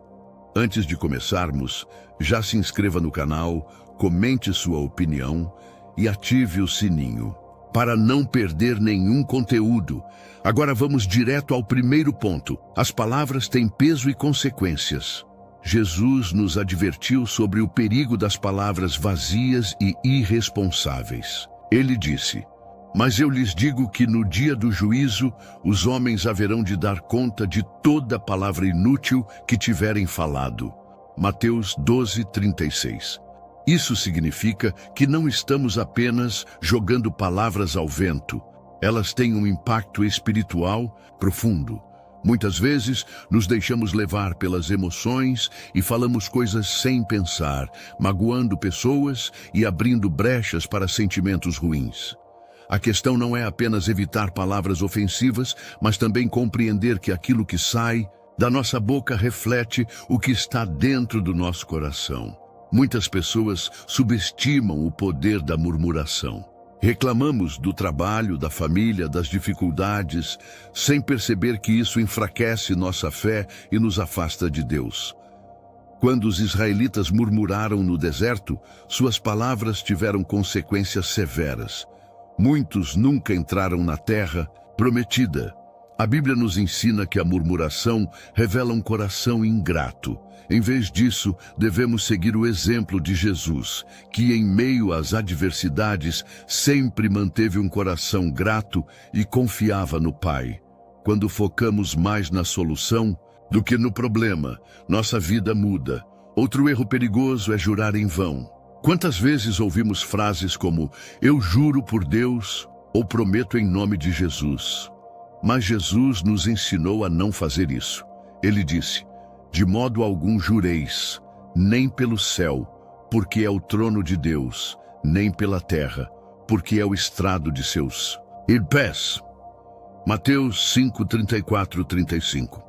Antes de começarmos, já se inscreva no canal, comente sua opinião e ative o sininho para não perder nenhum conteúdo. Agora vamos direto ao primeiro ponto. As palavras têm peso e consequências. Jesus nos advertiu sobre o perigo das palavras vazias e irresponsáveis. Ele disse: "Mas eu lhes digo que no dia do juízo, os homens haverão de dar conta de toda palavra inútil que tiverem falado." Mateus 12:36. Isso significa que não estamos apenas jogando palavras ao vento. Elas têm um impacto espiritual profundo. Muitas vezes nos deixamos levar pelas emoções e falamos coisas sem pensar, magoando pessoas e abrindo brechas para sentimentos ruins. A questão não é apenas evitar palavras ofensivas, mas também compreender que aquilo que sai da nossa boca reflete o que está dentro do nosso coração. Muitas pessoas subestimam o poder da murmuração. Reclamamos do trabalho, da família, das dificuldades, sem perceber que isso enfraquece nossa fé e nos afasta de Deus. Quando os israelitas murmuraram no deserto, suas palavras tiveram consequências severas. Muitos nunca entraram na terra prometida. A Bíblia nos ensina que a murmuração revela um coração ingrato. Em vez disso, devemos seguir o exemplo de Jesus, que em meio às adversidades sempre manteve um coração grato e confiava no Pai. Quando focamos mais na solução do que no problema, nossa vida muda. Outro erro perigoso é jurar em vão. Quantas vezes ouvimos frases como "eu juro por Deus" ou "prometo em nome de Jesus"? Mas Jesus nos ensinou a não fazer isso. Ele disse: "De modo algum jureis, nem pelo céu, porque é o trono de Deus, nem pela terra, porque é o estrado de seus pés." Mateus 5:34-35.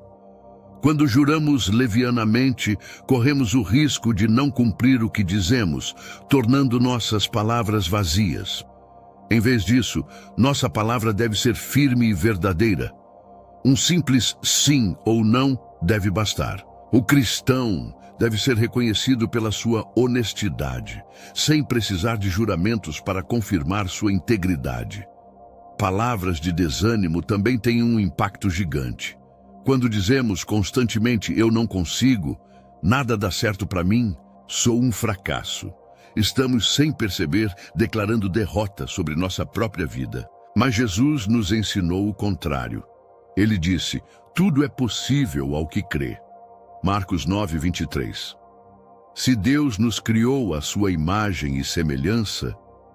Quando juramos levianamente, corremos o risco de não cumprir o que dizemos, tornando nossas palavras vazias. Em vez disso, nossa palavra deve ser firme e verdadeira. Um simples sim ou não deve bastar. O cristão deve ser reconhecido pela sua honestidade, sem precisar de juramentos para confirmar sua integridade. Palavras de desânimo também têm um impacto gigante. Quando dizemos constantemente "eu não consigo", "nada dá certo para mim", "sou um fracasso", estamos, sem perceber, declarando derrota sobre nossa própria vida. Mas Jesus nos ensinou o contrário. Ele disse: tudo é possível ao que crê. Marcos 9, 23. Se Deus nos criou à sua imagem e semelhança,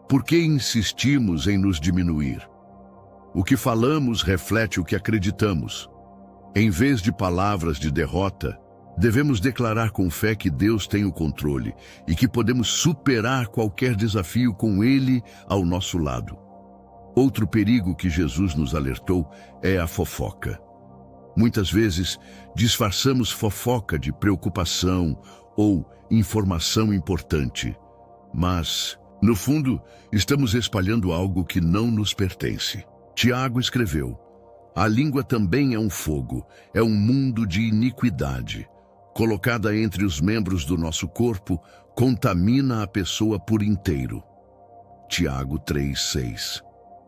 por que insistimos em nos diminuir? O que falamos reflete o que acreditamos. Em vez de palavras de derrota, devemos declarar com fé que Deus tem o controle e que podemos superar qualquer desafio com Ele ao nosso lado. Outro perigo que Jesus nos alertou é a fofoca. Muitas vezes, disfarçamos fofoca de preocupação ou informação importante, mas, no fundo, estamos espalhando algo que não nos pertence. Tiago escreveu: a língua também é um fogo, é um mundo de iniquidade. Colocada entre os membros do nosso corpo, contamina a pessoa por inteiro. Tiago 3:6.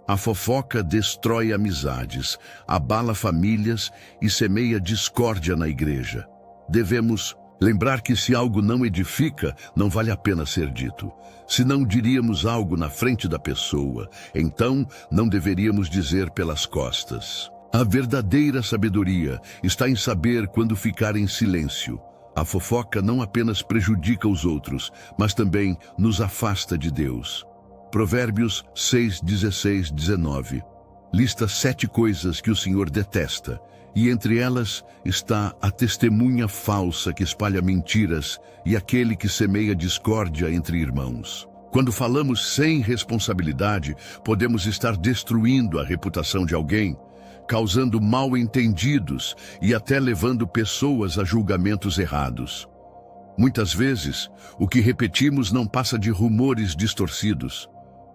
A fofoca destrói amizades, abala famílias e semeia discórdia na igreja. Devemos lembrar que se algo não edifica, não vale a pena ser dito. Se não diríamos algo na frente da pessoa, então não deveríamos dizer pelas costas. A verdadeira sabedoria está em saber quando ficar em silêncio. A fofoca não apenas prejudica os outros, mas também nos afasta de Deus. Provérbios 6, 16, 19. Lista 7 coisas que o Senhor detesta, e entre elas está a testemunha falsa que espalha mentiras e aquele que semeia discórdia entre irmãos. Quando falamos sem responsabilidade, podemos estar destruindo a reputação de alguém, causando mal-entendidos e até levando pessoas a julgamentos errados. Muitas vezes, o que repetimos não passa de rumores distorcidos.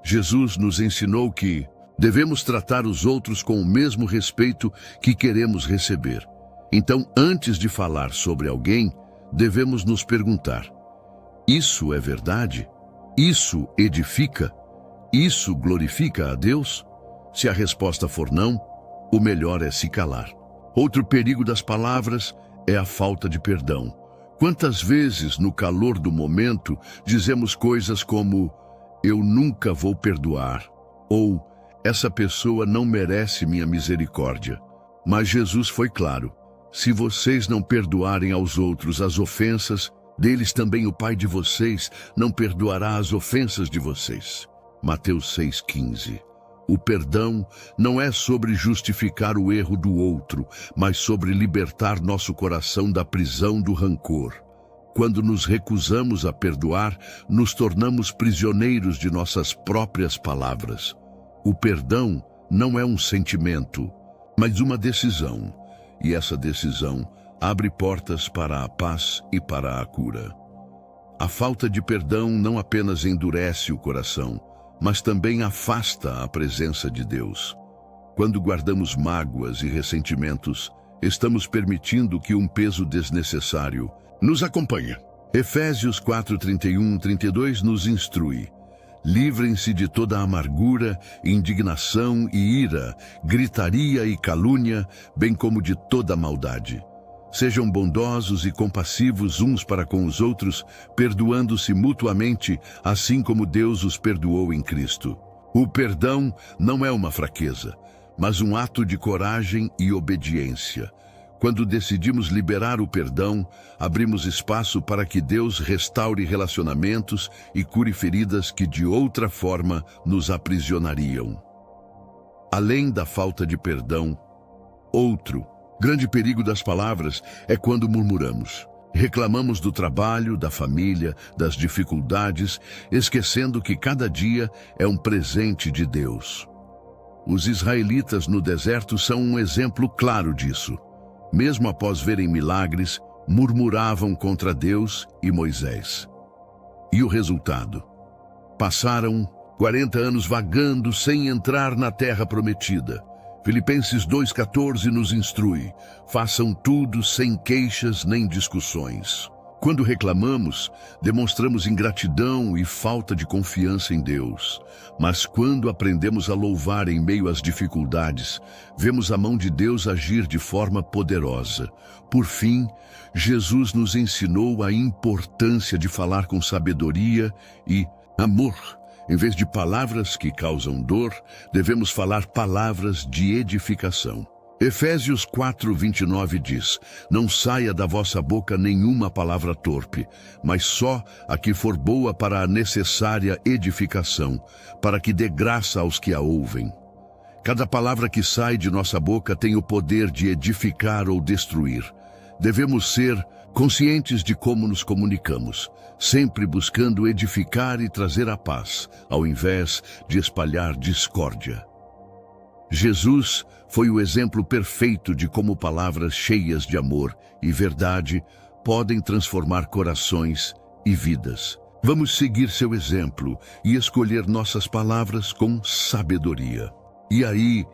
Jesus nos ensinou que devemos tratar os outros com o mesmo respeito que queremos receber. Então, antes de falar sobre alguém, devemos nos perguntar: isso é verdade? Isso edifica? Isso glorifica a Deus? Se a resposta for não, o melhor é se calar. Outro perigo das palavras é a falta de perdão. Quantas vezes, no calor do momento, dizemos coisas como: eu nunca vou perdoar, ou essa pessoa não merece minha misericórdia. Mas Jesus foi claro: se vocês não perdoarem aos outros as ofensas, deles também o Pai de vocês não perdoará as ofensas de vocês. Mateus 6,15. O perdão não é sobre justificar o erro do outro, mas sobre libertar nosso coração da prisão do rancor. Quando nos recusamos a perdoar, nos tornamos prisioneiros de nossas próprias palavras. O perdão não é um sentimento, mas uma decisão. E essa decisão abre portas para a paz e para a cura. A falta de perdão não apenas endurece o coração, mas também afasta a presença de Deus. Quando guardamos mágoas e ressentimentos, estamos permitindo que um peso desnecessário nos acompanhe. Efésios 4:31-32 nos instrui: livrem-se de toda amargura, indignação e ira, gritaria e calúnia, bem como de toda maldade. Sejam bondosos e compassivos uns para com os outros, perdoando-se mutuamente, assim como Deus os perdoou em Cristo. O perdão não é uma fraqueza, mas um ato de coragem e obediência. Quando decidimos liberar o perdão, abrimos espaço para que Deus restaure relacionamentos e cure feridas que de outra forma nos aprisionariam. Além da falta de perdão, outro grande perigo das palavras é quando murmuramos. Reclamamos do trabalho, da família, das dificuldades, esquecendo que cada dia é um presente de Deus. Os israelitas no deserto são um exemplo claro disso. Mesmo após verem milagres, murmuravam contra Deus e Moisés. E o resultado? Passaram 40 anos vagando sem entrar na terra prometida. Filipenses 2,14 nos instrui: façam tudo sem queixas nem discussões. Quando reclamamos, demonstramos ingratidão e falta de confiança em Deus. Mas quando aprendemos a louvar em meio às dificuldades, vemos a mão de Deus agir de forma poderosa. Por fim, Jesus nos ensinou a importância de falar com sabedoria e amor. Em vez de palavras que causam dor, devemos falar palavras de edificação. Efésios 4:29 diz: Não saia da vossa boca nenhuma palavra torpe, mas só a que for boa para a necessária edificação, para que dê graça aos que a ouvem. Cada palavra que sai de nossa boca tem o poder de edificar ou destruir. Devemos ser conscientes de como nos comunicamos, sempre buscando edificar e trazer a paz, ao invés de espalhar discórdia. Jesus foi o exemplo perfeito de como palavras cheias de amor e verdade podem transformar corações e vidas. Vamos seguir seu exemplo e escolher nossas palavras com sabedoria. E aí,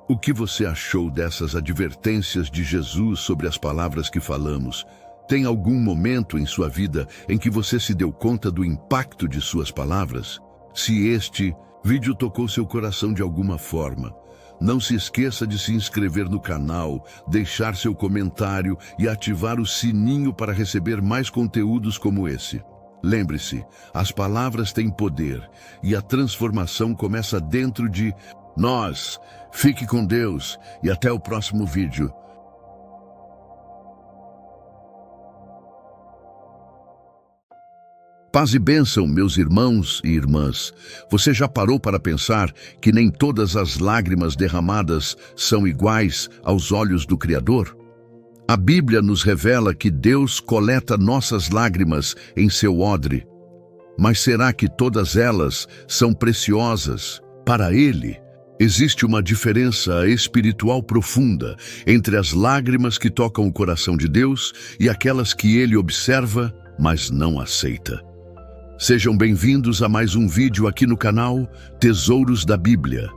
o que você achou dessas advertências de Jesus sobre as palavras que falamos? Tem algum momento em sua vida em que você se deu conta do impacto de suas palavras? Se este vídeo tocou seu coração de alguma forma, não se esqueça de se inscrever no canal, deixar seu comentário e ativar o sininho para receber mais conteúdos como esse. Lembre-se, as palavras têm poder e a transformação começa dentro de nós. Fique com Deus e até o próximo vídeo. Paz e bênção, meus irmãos e irmãs. Você já parou para pensar que nem todas as lágrimas derramadas são iguais aos olhos do Criador? A Bíblia nos revela que Deus coleta nossas lágrimas em seu odre. Mas será que todas elas são preciosas para Ele? Existe uma diferença espiritual profunda entre as lágrimas que tocam o coração de Deus e aquelas que Ele observa, mas não aceita. Sejam bem-vindos a mais um vídeo aqui no canal Tesouros da Bíblia.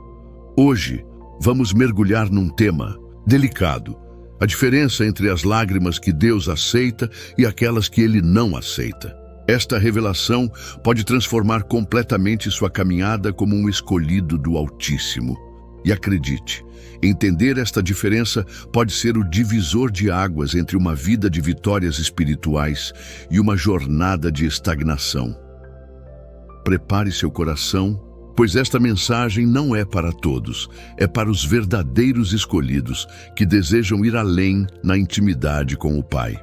Hoje, vamos mergulhar num tema delicado: a diferença entre as lágrimas que Deus aceita e aquelas que Ele não aceita. Esta revelação pode transformar completamente sua caminhada como um escolhido do Altíssimo. E acredite, entender esta diferença pode ser o divisor de águas entre uma vida de vitórias espirituais e uma jornada de estagnação. Prepare seu coração, pois esta mensagem não é para todos, é para os verdadeiros escolhidos que desejam ir além na intimidade com o Pai.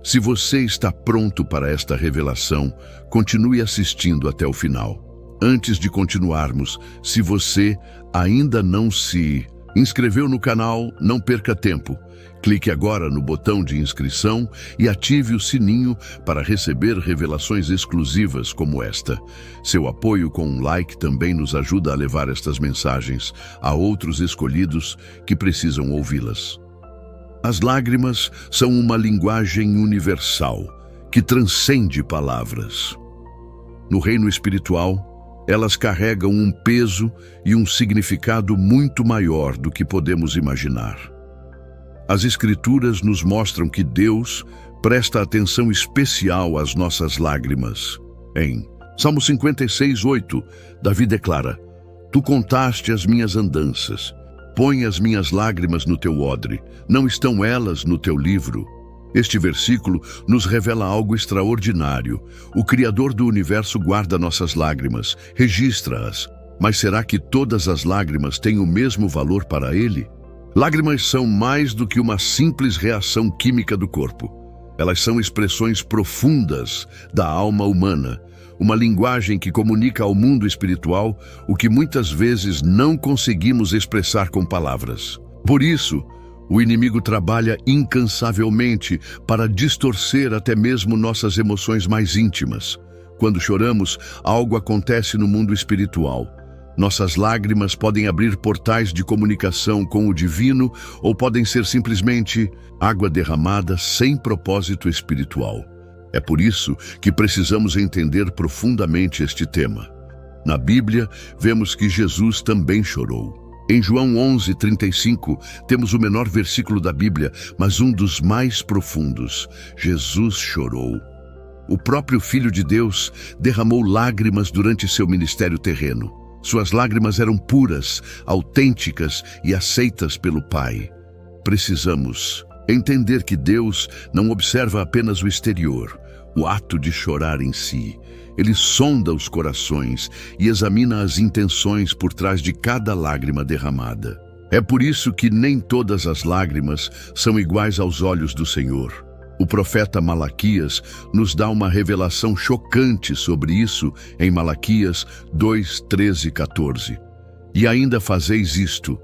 Se você está pronto para esta revelação, continue assistindo até o final. Antes de continuarmos, se você ainda não se inscreveu no canal, não perca tempo. Clique agora no botão de inscrição e ative o sininho para receber revelações exclusivas como esta. Seu apoio com um like também nos ajuda a levar estas mensagens a outros escolhidos que precisam ouvi-las. As lágrimas são uma linguagem universal que transcende palavras. No reino espiritual, elas carregam um peso e um significado muito maior do que podemos imaginar. As Escrituras nos mostram que Deus presta atenção especial às nossas lágrimas. Em Salmo 56:8, Davi declara: Tu contaste as minhas andanças, põe as minhas lágrimas no teu odre, não estão elas no teu livro? Este versículo nos revela algo extraordinário. O Criador do universo guarda nossas lágrimas, registra-as. Mas será que todas as lágrimas têm o mesmo valor para Ele? Lágrimas são mais do que uma simples reação química do corpo. Elas são expressões profundas da alma humana, uma linguagem que comunica ao mundo espiritual o que muitas vezes não conseguimos expressar com palavras. Por isso, o inimigo trabalha incansavelmente para distorcer até mesmo nossas emoções mais íntimas. Quando choramos, algo acontece no mundo espiritual. Nossas lágrimas podem abrir portais de comunicação com o divino ou podem ser simplesmente água derramada sem propósito espiritual. É por isso que precisamos entender profundamente este tema. Na Bíblia, vemos que Jesus também chorou. Em João 11:35, temos o menor versículo da Bíblia, mas um dos mais profundos. Jesus chorou. O próprio Filho de Deus derramou lágrimas durante seu ministério terreno. Suas lágrimas eram puras, autênticas e aceitas pelo Pai. Precisamos entender que Deus não observa apenas o exterior, o ato de chorar em si. Ele sonda os corações e examina as intenções por trás de cada lágrima derramada. É por isso que nem todas as lágrimas são iguais aos olhos do Senhor. O profeta Malaquias nos dá uma revelação chocante sobre isso em Malaquias 2, 13 e 14. E ainda fazeis isto: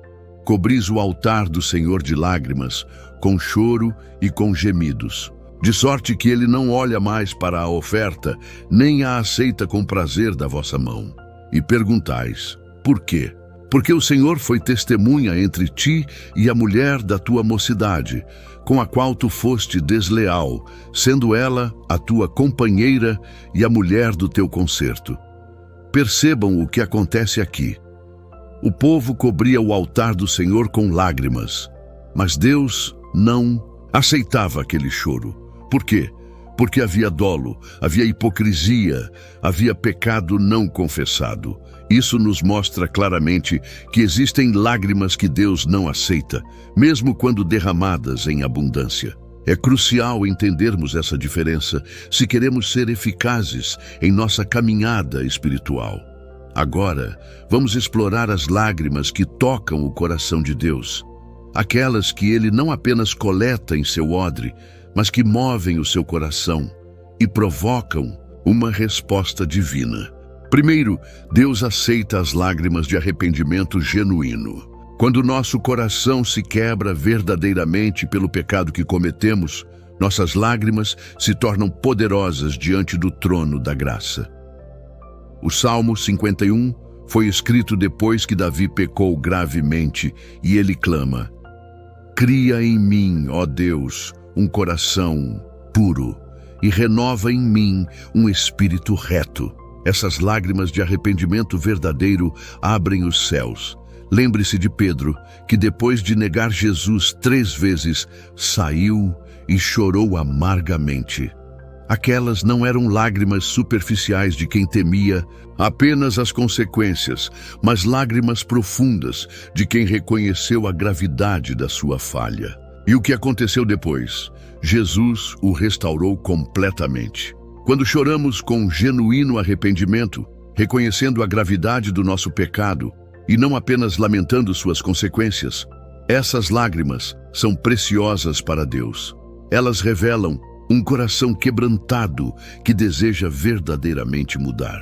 cobris o altar do Senhor de lágrimas, com choro e com gemidos, de sorte que ele não olha mais para a oferta, nem a aceita com prazer da vossa mão. E perguntais: por quê? Porque o Senhor foi testemunha entre ti e a mulher da tua mocidade, com a qual tu foste desleal, sendo ela a tua companheira e a mulher do teu concerto. Percebam o que acontece aqui. O povo cobria o altar do Senhor com lágrimas, mas Deus não aceitava aquele choro. Por quê? Porque havia dolo, havia hipocrisia, havia pecado não confessado. Isso nos mostra claramente que existem lágrimas que Deus não aceita, mesmo quando derramadas em abundância. É crucial entendermos essa diferença se queremos ser eficazes em nossa caminhada espiritual. Agora, vamos explorar as lágrimas que tocam o coração de Deus. Aquelas que Ele não apenas coleta em seu odre, mas que movem o seu coração e provocam uma resposta divina. Primeiro, Deus aceita as lágrimas de arrependimento genuíno. Quando nosso coração se quebra verdadeiramente pelo pecado que cometemos, nossas lágrimas se tornam poderosas diante do trono da graça. O Salmo 51 foi escrito depois que Davi pecou gravemente e ele clama: cria em mim, ó Deus, um coração puro e renova em mim um espírito reto. Essas lágrimas de arrependimento verdadeiro abrem os céus. Lembre-se de Pedro, que depois de negar Jesus 3 vezes, saiu e chorou amargamente. Aquelas não eram lágrimas superficiais de quem temia apenas as consequências, mas lágrimas profundas de quem reconheceu a gravidade da sua falha. E o que aconteceu depois? Jesus o restaurou completamente. Quando choramos com genuíno arrependimento, reconhecendo a gravidade do nosso pecado e não apenas lamentando suas consequências, essas lágrimas são preciosas para Deus. Elas revelam um coração quebrantado que deseja verdadeiramente mudar.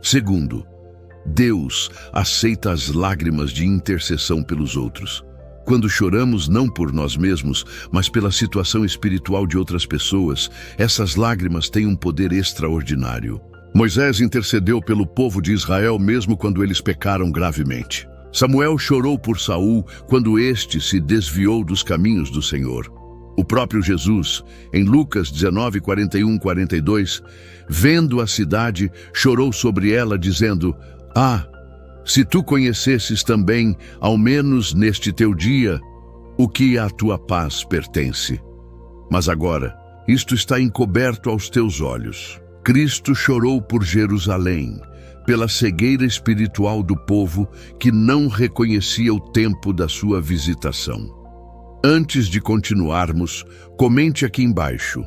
Segundo, Deus aceita as lágrimas de intercessão pelos outros. Quando choramos não por nós mesmos, mas pela situação espiritual de outras pessoas, essas lágrimas têm um poder extraordinário. Moisés intercedeu pelo povo de Israel mesmo quando eles pecaram gravemente. Samuel chorou por Saul quando este se desviou dos caminhos do Senhor. O próprio Jesus, em Lucas 19, 41, 42, vendo a cidade, chorou sobre ela, dizendo: se tu conhecesses também, ao menos neste teu dia, o que à tua paz pertence. Mas agora, isto está encoberto aos teus olhos. Cristo chorou por Jerusalém, pela cegueira espiritual do povo que não reconhecia o tempo da sua visitação. Antes de continuarmos, comente aqui embaixo: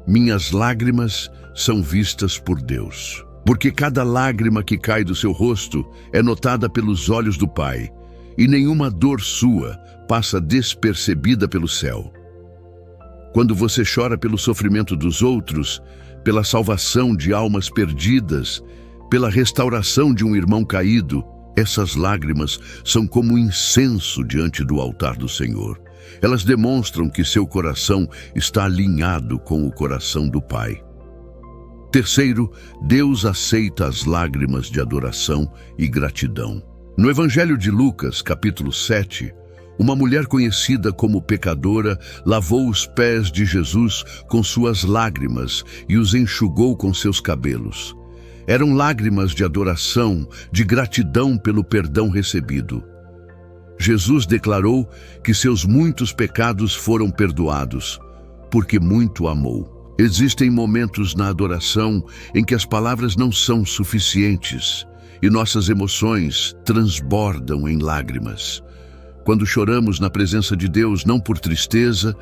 minhas lágrimas são vistas por Deus. Porque cada lágrima que cai do seu rosto é notada pelos olhos do Pai, e nenhuma dor sua passa despercebida pelo céu. Quando você chora pelo sofrimento dos outros, pela salvação de almas perdidas, pela restauração de um irmão caído, essas lágrimas são como incenso diante do altar do Senhor. Elas demonstram que seu coração está alinhado com o coração do Pai. Terceiro, Deus aceita as lágrimas de adoração e gratidão. No Evangelho de Lucas, capítulo 7, uma mulher conhecida como pecadora lavou os pés de Jesus com suas lágrimas e os enxugou com seus cabelos. Eram lágrimas de adoração, de gratidão pelo perdão recebido. Jesus declarou que seus muitos pecados foram perdoados, porque muito amou. Existem momentos na adoração em que as palavras não são suficientes e nossas emoções transbordam em lágrimas. Quando choramos na presença de Deus, não por tristeza,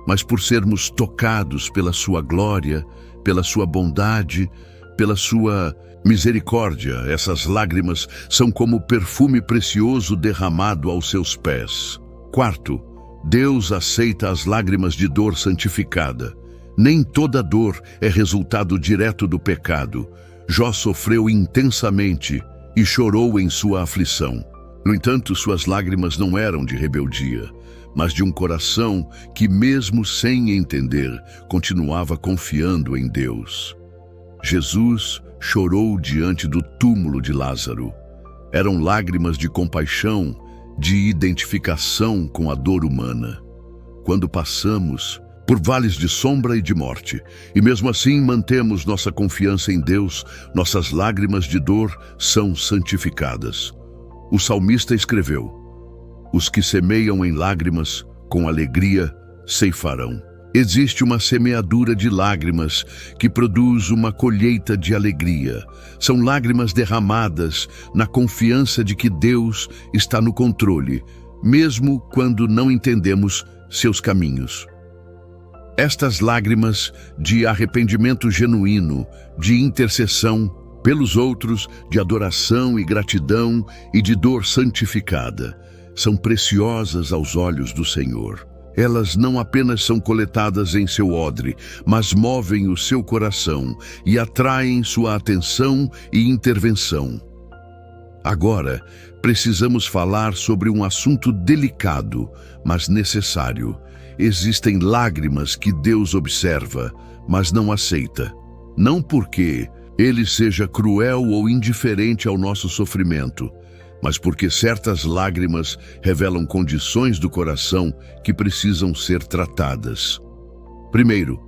mas por sermos tocados pela sua glória, pela sua bondade, pela sua misericórdia, essas lágrimas são como perfume precioso derramado aos seus pés. Quarto, Deus aceita as lágrimas de dor santificada. Nem toda dor é resultado direto do pecado. Jó sofreu intensamente e chorou em sua aflição. No entanto, suas lágrimas não eram de rebeldia, mas de um coração que, mesmo sem entender, continuava confiando em Deus. Jesus chorou diante do túmulo de Lázaro. Eram lágrimas de compaixão, de identificação com a dor humana. Quando passamos por vales de sombra e de morte, e mesmo assim mantemos nossa confiança em Deus, nossas lágrimas de dor são santificadas. O salmista escreveu: "Os que semeiam em lágrimas, com alegria ceifarão." Existe uma semeadura de lágrimas que produz uma colheita de alegria. São lágrimas derramadas na confiança de que Deus está no controle, mesmo quando não entendemos seus caminhos. Estas lágrimas de arrependimento genuíno, de intercessão pelos outros, de adoração e gratidão e de dor santificada, são preciosas aos olhos do Senhor. Elas não apenas são coletadas em seu odre, mas movem o seu coração e atraem sua atenção e intervenção. Agora, precisamos falar sobre um assunto delicado, mas necessário. Existem lágrimas que Deus observa, mas não aceita. Não porque Ele seja cruel ou indiferente ao nosso sofrimento, mas porque certas lágrimas revelam condições do coração que precisam ser tratadas. Primeiro,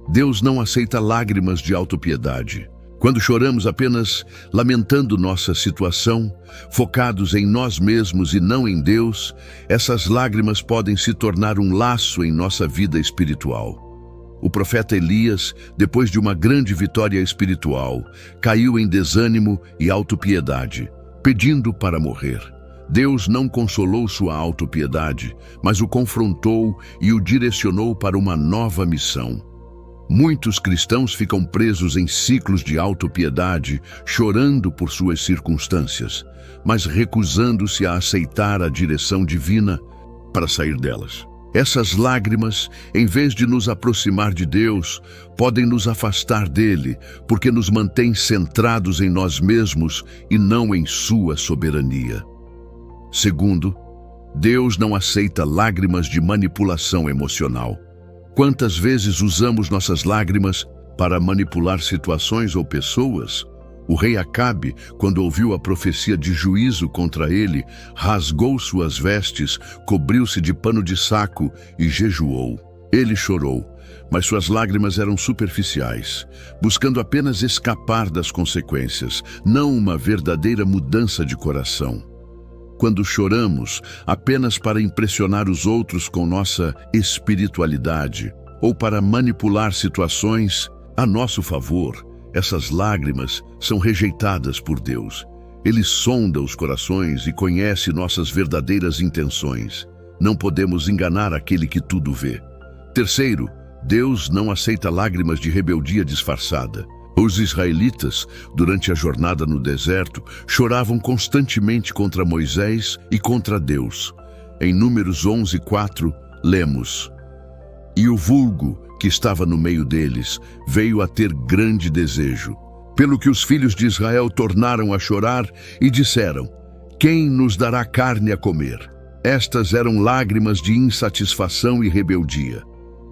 Deus não aceita lágrimas de autopiedade. Quando choramos apenas lamentando nossa situação, focados em nós mesmos e não em Deus, essas lágrimas podem se tornar um laço em nossa vida espiritual. O profeta Elias, depois de uma grande vitória espiritual, caiu em desânimo e autopiedade, pedindo para morrer. Deus não consolou sua autopiedade, mas o confrontou e o direcionou para uma nova missão. Muitos cristãos ficam presos em ciclos de autopiedade, chorando por suas circunstâncias, mas recusando-se a aceitar a direção divina para sair delas. Essas lágrimas, em vez de nos aproximar de Deus, podem nos afastar dele, porque nos mantém centrados em nós mesmos e não em sua soberania. Segundo, Deus não aceita lágrimas de manipulação emocional. Quantas vezes usamos nossas lágrimas para manipular situações ou pessoas? O rei Acabe, quando ouviu a profecia de juízo contra ele, rasgou suas vestes, cobriu-se de pano de saco e jejuou. Ele chorou, mas suas lágrimas eram superficiais, buscando apenas escapar das consequências, não uma verdadeira mudança de coração. Quando choramos apenas para impressionar os outros com nossa espiritualidade ou para manipular situações a nosso favor, essas lágrimas são rejeitadas por Deus. Ele sonda os corações e conhece nossas verdadeiras intenções. Não podemos enganar aquele que tudo vê. Terceiro, Deus não aceita lágrimas de rebeldia disfarçada. Os israelitas, durante a jornada no deserto, choravam constantemente contra Moisés e contra Deus. Em Números 11:4, lemos: "E o vulgo que estava no meio deles veio a ter grande desejo, pelo que os filhos de Israel tornaram a chorar e disseram: Quem nos dará carne a comer?" Estas eram lágrimas de insatisfação e rebeldia.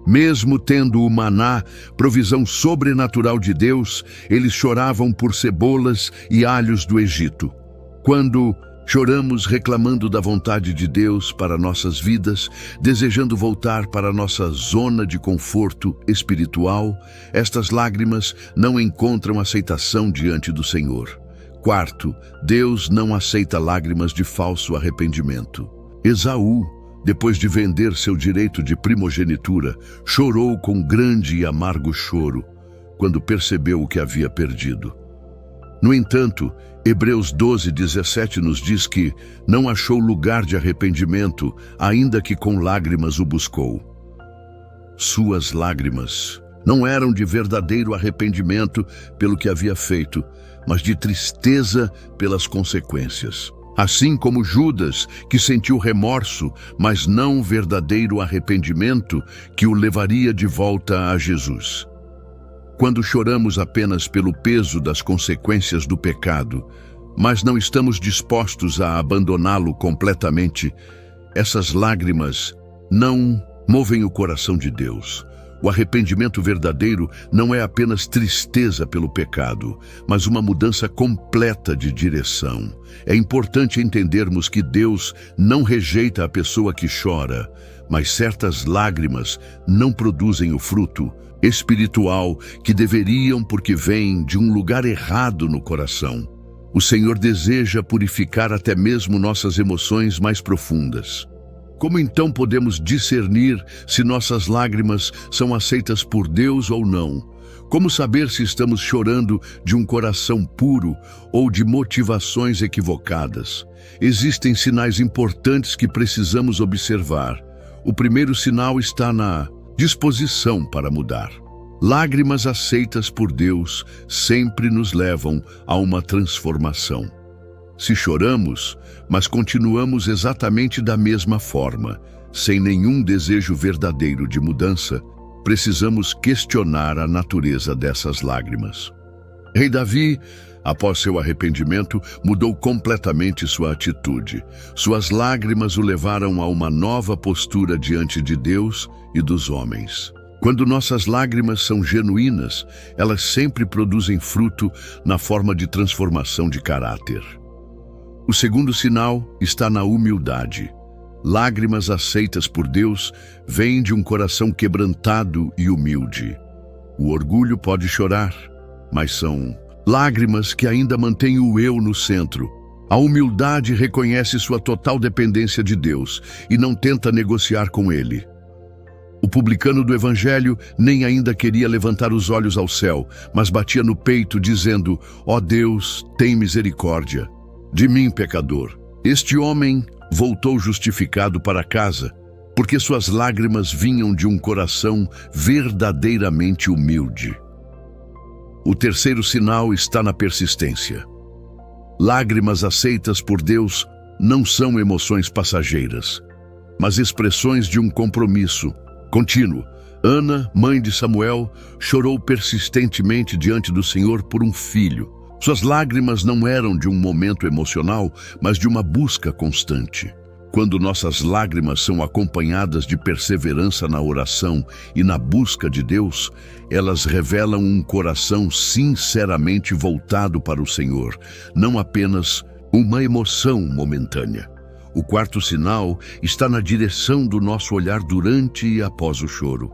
Mesmo tendo o maná, provisão sobrenatural de Deus, eles choravam por cebolas e alhos do Egito. Quando choramos reclamando da vontade de Deus para nossas vidas, desejando voltar para nossa zona de conforto espiritual, estas lágrimas não encontram aceitação diante do Senhor. Quarto, Deus não aceita lágrimas de falso arrependimento. Esaú, depois de vender seu direito de primogenitura, chorou com grande e amargo choro, quando percebeu o que havia perdido. No entanto, Hebreus 12:17 nos diz que não achou lugar de arrependimento, ainda que com lágrimas o buscou. Suas lágrimas não eram de verdadeiro arrependimento pelo que havia feito, mas de tristeza pelas consequências. Assim como Judas, que sentiu remorso, mas não verdadeiro arrependimento que o levaria de volta a Jesus. Quando choramos apenas pelo peso das consequências do pecado, mas não estamos dispostos a abandoná-lo completamente, essas lágrimas não movem o coração de Deus. O arrependimento verdadeiro não é apenas tristeza pelo pecado, mas uma mudança completa de direção. É importante entendermos que Deus não rejeita a pessoa que chora, mas certas lágrimas não produzem o fruto espiritual que deveriam, porque vêm de um lugar errado no coração. O Senhor deseja purificar até mesmo nossas emoções mais profundas. Como então podemos discernir se nossas lágrimas são aceitas por Deus ou não? Como saber se estamos chorando de um coração puro ou de motivações equivocadas? Existem sinais importantes que precisamos observar. O primeiro sinal está na disposição para mudar. Lágrimas aceitas por Deus sempre nos levam a uma transformação. Se choramos, mas continuamos exatamente da mesma forma, sem nenhum desejo verdadeiro de mudança, precisamos questionar a natureza dessas lágrimas. Rei Davi, após seu arrependimento, mudou completamente sua atitude. Suas lágrimas o levaram a uma nova postura diante de Deus e dos homens. Quando nossas lágrimas são genuínas, elas sempre produzem fruto na forma de transformação de caráter. O segundo sinal está na humildade. Lágrimas aceitas por Deus vêm de um coração quebrantado e humilde. O orgulho pode chorar, mas são lágrimas que ainda mantêm o eu no centro. A humildade reconhece sua total dependência de Deus e não tenta negociar com Ele. O publicano do Evangelho nem ainda queria levantar os olhos ao céu, mas batia no peito dizendo: "Ó Deus, tem misericórdia de mim, pecador." Este homem voltou justificado para casa, porque suas lágrimas vinham de um coração verdadeiramente humilde. O terceiro sinal está na persistência. Lágrimas aceitas por Deus não são emoções passageiras, mas expressões de um compromisso contínuo. Ana, mãe de Samuel, chorou persistentemente diante do Senhor por um filho. Suas lágrimas não eram de um momento emocional, mas de uma busca constante. Quando nossas lágrimas são acompanhadas de perseverança na oração e na busca de Deus, elas revelam um coração sinceramente voltado para o Senhor, não apenas uma emoção momentânea. O quarto sinal está na direção do nosso olhar durante e após o choro.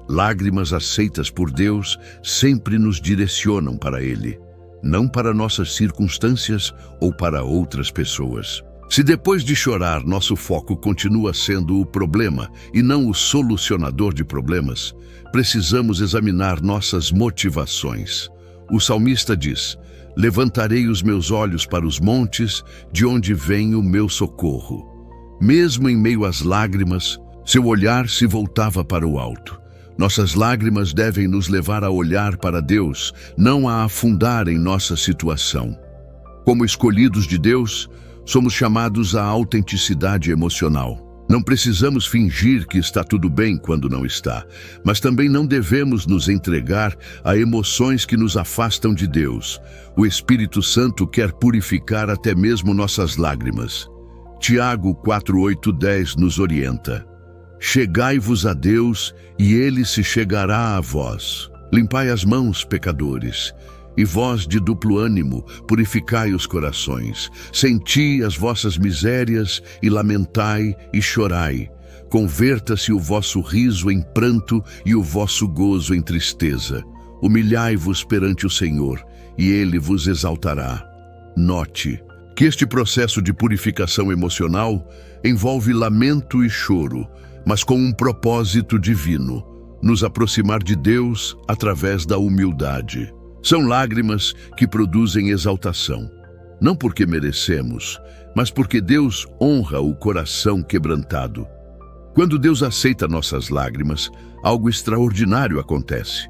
Lágrimas aceitas por Deus sempre nos direcionam para Ele, não para nossas circunstâncias ou para outras pessoas. Se depois de chorar nosso foco continua sendo o problema e não o solucionador de problemas, precisamos examinar nossas motivações. O salmista diz: "Levantarei os meus olhos para os montes, de onde vem o meu socorro." Mesmo em meio às lágrimas, seu olhar se voltava para o alto. Nossas lágrimas devem nos levar a olhar para Deus, não a afundar em nossa situação. Como escolhidos de Deus, somos chamados à autenticidade emocional. Não precisamos fingir que está tudo bem quando não está, mas também não devemos nos entregar a emoções que nos afastam de Deus. O Espírito Santo quer purificar até mesmo nossas lágrimas. Tiago 4:8-10 nos orienta: "Chegai-vos a Deus, e Ele se chegará a vós. Limpai as mãos, pecadores, e vós de duplo ânimo, purificai os corações. Senti as vossas misérias, e lamentai e chorai. Converta-se o vosso riso em pranto e o vosso gozo em tristeza. Humilhai-vos perante o Senhor, e Ele vos exaltará." Note que este processo de purificação emocional envolve lamento e choro, mas com um propósito divino: nos aproximar de Deus através da humildade. São lágrimas que produzem exaltação, não porque merecemos, mas porque Deus honra o coração quebrantado. Quando Deus aceita nossas lágrimas, algo extraordinário acontece.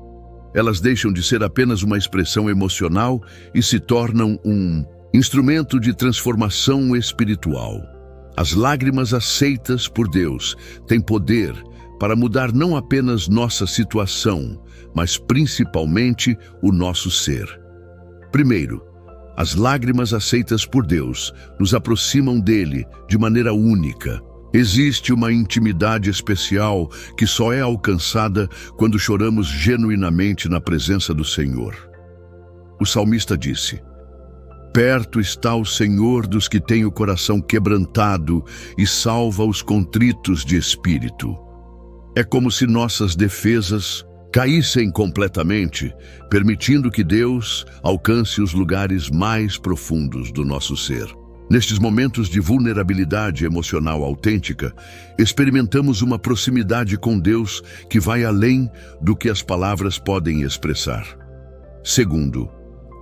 Elas deixam de ser apenas uma expressão emocional e se tornam um instrumento de transformação espiritual. As lágrimas aceitas por Deus têm poder para mudar não apenas nossa situação, mas principalmente o nosso ser. Primeiro, as lágrimas aceitas por Deus nos aproximam dele de maneira única. Existe uma intimidade especial que só é alcançada quando choramos genuinamente na presença do Senhor. O salmista disse: "Perto está o Senhor dos que têm o coração quebrantado e salva os contritos de espírito." É como se nossas defesas caíssem completamente, permitindo que Deus alcance os lugares mais profundos do nosso ser. Nestes momentos de vulnerabilidade emocional autêntica, experimentamos uma proximidade com Deus que vai além do que as palavras podem expressar. Segundo,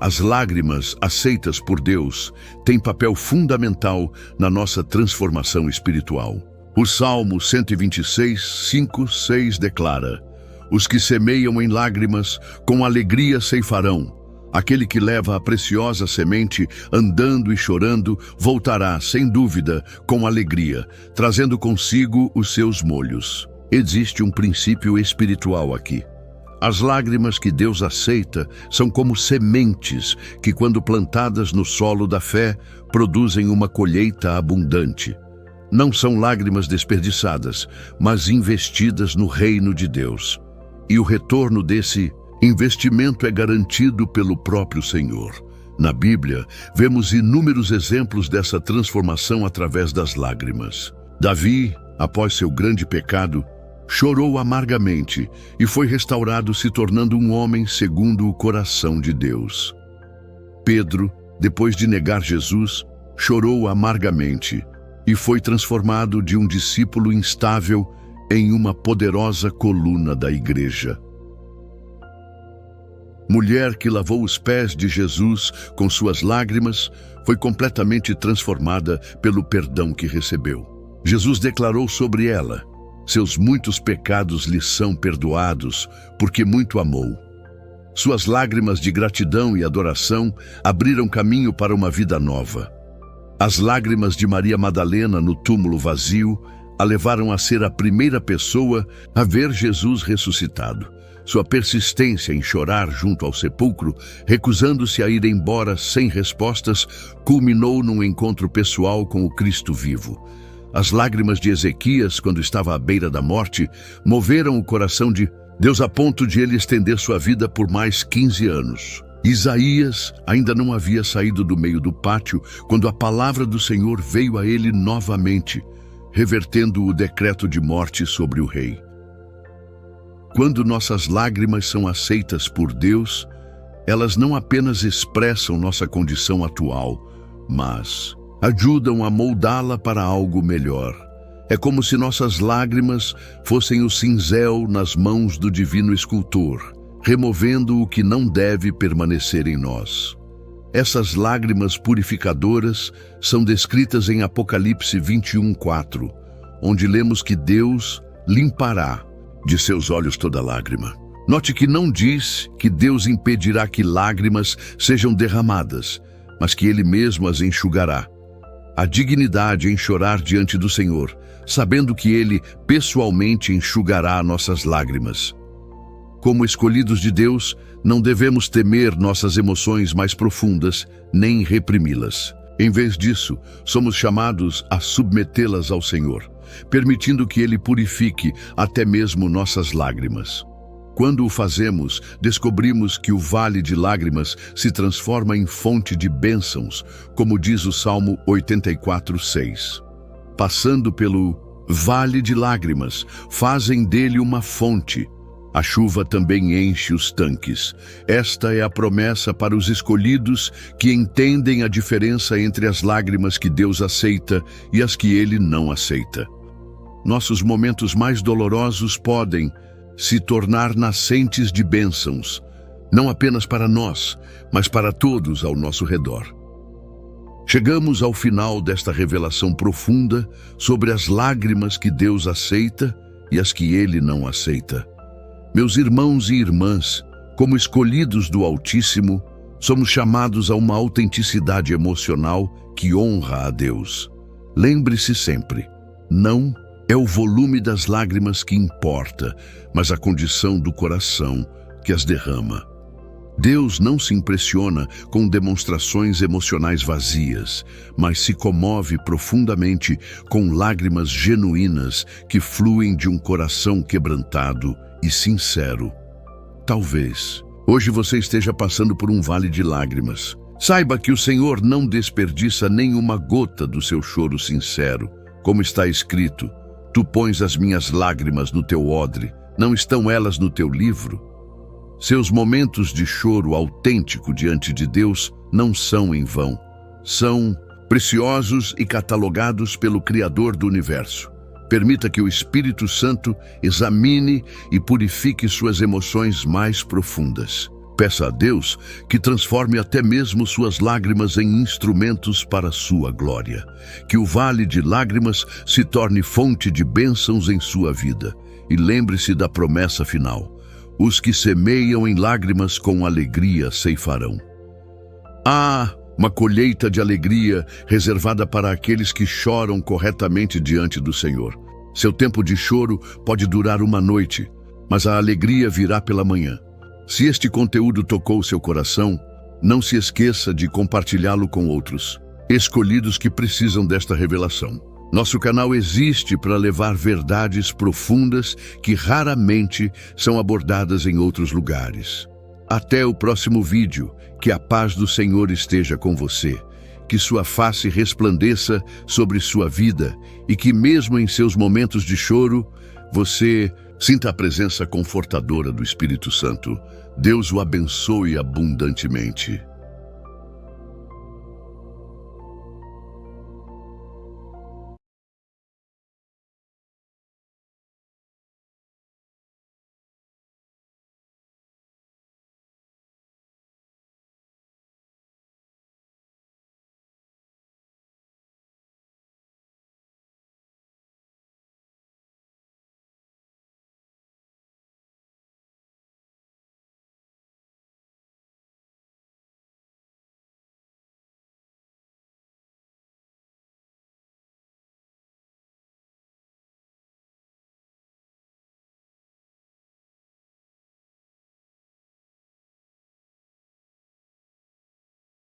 as lágrimas aceitas por Deus têm papel fundamental na nossa transformação espiritual. O Salmo 126, 5, 6 declara: "Os que semeiam em lágrimas, com alegria ceifarão. Aquele que leva a preciosa semente, andando e chorando, voltará, sem dúvida, com alegria, trazendo consigo os seus molhos." Existe um princípio espiritual aqui. As lágrimas que Deus aceita são como sementes que, quando plantadas no solo da fé, produzem uma colheita abundante. Não são lágrimas desperdiçadas, mas investidas no reino de Deus. E o retorno desse investimento é garantido pelo próprio Senhor. Na Bíblia, vemos inúmeros exemplos dessa transformação através das lágrimas. Davi, após seu grande pecado, chorou amargamente e foi restaurado, se tornando um homem segundo o coração de Deus. Pedro, depois de negar Jesus, chorou amargamente e foi transformado de um discípulo instável em uma poderosa coluna da igreja. Mulher que lavou os pés de Jesus com suas lágrimas foi completamente transformada pelo perdão que recebeu. Jesus declarou sobre ela: "Seus muitos pecados lhe são perdoados, porque muito amou." Suas lágrimas de gratidão e adoração abriram caminho para uma vida nova. As lágrimas de Maria Madalena no túmulo vazio a levaram a ser a primeira pessoa a ver Jesus ressuscitado. Sua persistência em chorar junto ao sepulcro, recusando-se a ir embora sem respostas, culminou num encontro pessoal com o Cristo vivo. As lágrimas de Ezequias, quando estava à beira da morte, moveram o coração de Deus a ponto de ele estender sua vida por mais 15 anos. Isaías ainda não havia saído do meio do pátio quando a palavra do Senhor veio a ele novamente, revertendo o decreto de morte sobre o rei. Quando nossas lágrimas são aceitas por Deus, elas não apenas expressam nossa condição atual, mas ajudam a moldá-la para algo melhor. É como se nossas lágrimas fossem o cinzel nas mãos do divino escultor, removendo o que não deve permanecer em nós. Essas lágrimas purificadoras são descritas em Apocalipse 21:4, onde lemos que Deus limpará de seus olhos toda lágrima. Note que não diz que Deus impedirá que lágrimas sejam derramadas, mas que Ele mesmo as enxugará. A dignidade em chorar diante do Senhor, sabendo que Ele pessoalmente enxugará nossas lágrimas. Como escolhidos de Deus, não devemos temer nossas emoções mais profundas, nem reprimi-las. Em vez disso, somos chamados a submetê-las ao Senhor, permitindo que Ele purifique até mesmo nossas lágrimas. Quando o fazemos, descobrimos que o vale de lágrimas se transforma em fonte de bênçãos, como diz o Salmo 84:6. Passando pelo vale de lágrimas, fazem dele uma fonte. A chuva também enche os tanques. Esta é a promessa para os escolhidos que entendem a diferença entre as lágrimas que Deus aceita e as que Ele não aceita. Nossos momentos mais dolorosos podem se tornar nascentes de bênçãos, não apenas para nós, mas para todos ao nosso redor. Chegamos ao final desta revelação profunda sobre as lágrimas que Deus aceita e as que Ele não aceita. Meus irmãos e irmãs, como escolhidos do Altíssimo, somos chamados a uma autenticidade emocional que honra a Deus. Lembre-se sempre, não é o volume das lágrimas que importa, mas a condição do coração que as derrama. Deus não se impressiona com demonstrações emocionais vazias, mas se comove profundamente com lágrimas genuínas que fluem de um coração quebrantado e sincero. Talvez hoje você esteja passando por um vale de lágrimas. Saiba que o Senhor não desperdiça nenhuma gota do seu choro sincero. Como está escrito, tu pões as minhas lágrimas no teu odre, não estão elas no teu livro? Seus momentos de choro autêntico diante de Deus não são em vão. São preciosos e catalogados pelo Criador do Universo. Permita que o Espírito Santo examine e purifique suas emoções mais profundas. Peça a Deus que transforme até mesmo suas lágrimas em instrumentos para a sua glória. Que o vale de lágrimas se torne fonte de bênçãos em sua vida. E lembre-se da promessa final. Os que semeiam em lágrimas com alegria ceifarão. Há uma colheita de alegria reservada para aqueles que choram corretamente diante do Senhor. Seu tempo de choro pode durar uma noite, mas a alegria virá pela manhã. Se este conteúdo tocou seu coração, não se esqueça de compartilhá-lo com outros, escolhidos que precisam desta revelação. Nosso canal existe para levar verdades profundas que raramente são abordadas em outros lugares. Até o próximo vídeo, que a paz do Senhor esteja com você, que sua face resplandeça sobre sua vida e que mesmo em seus momentos de choro, você sinta a presença confortadora do Espírito Santo. Deus o abençoe abundantemente.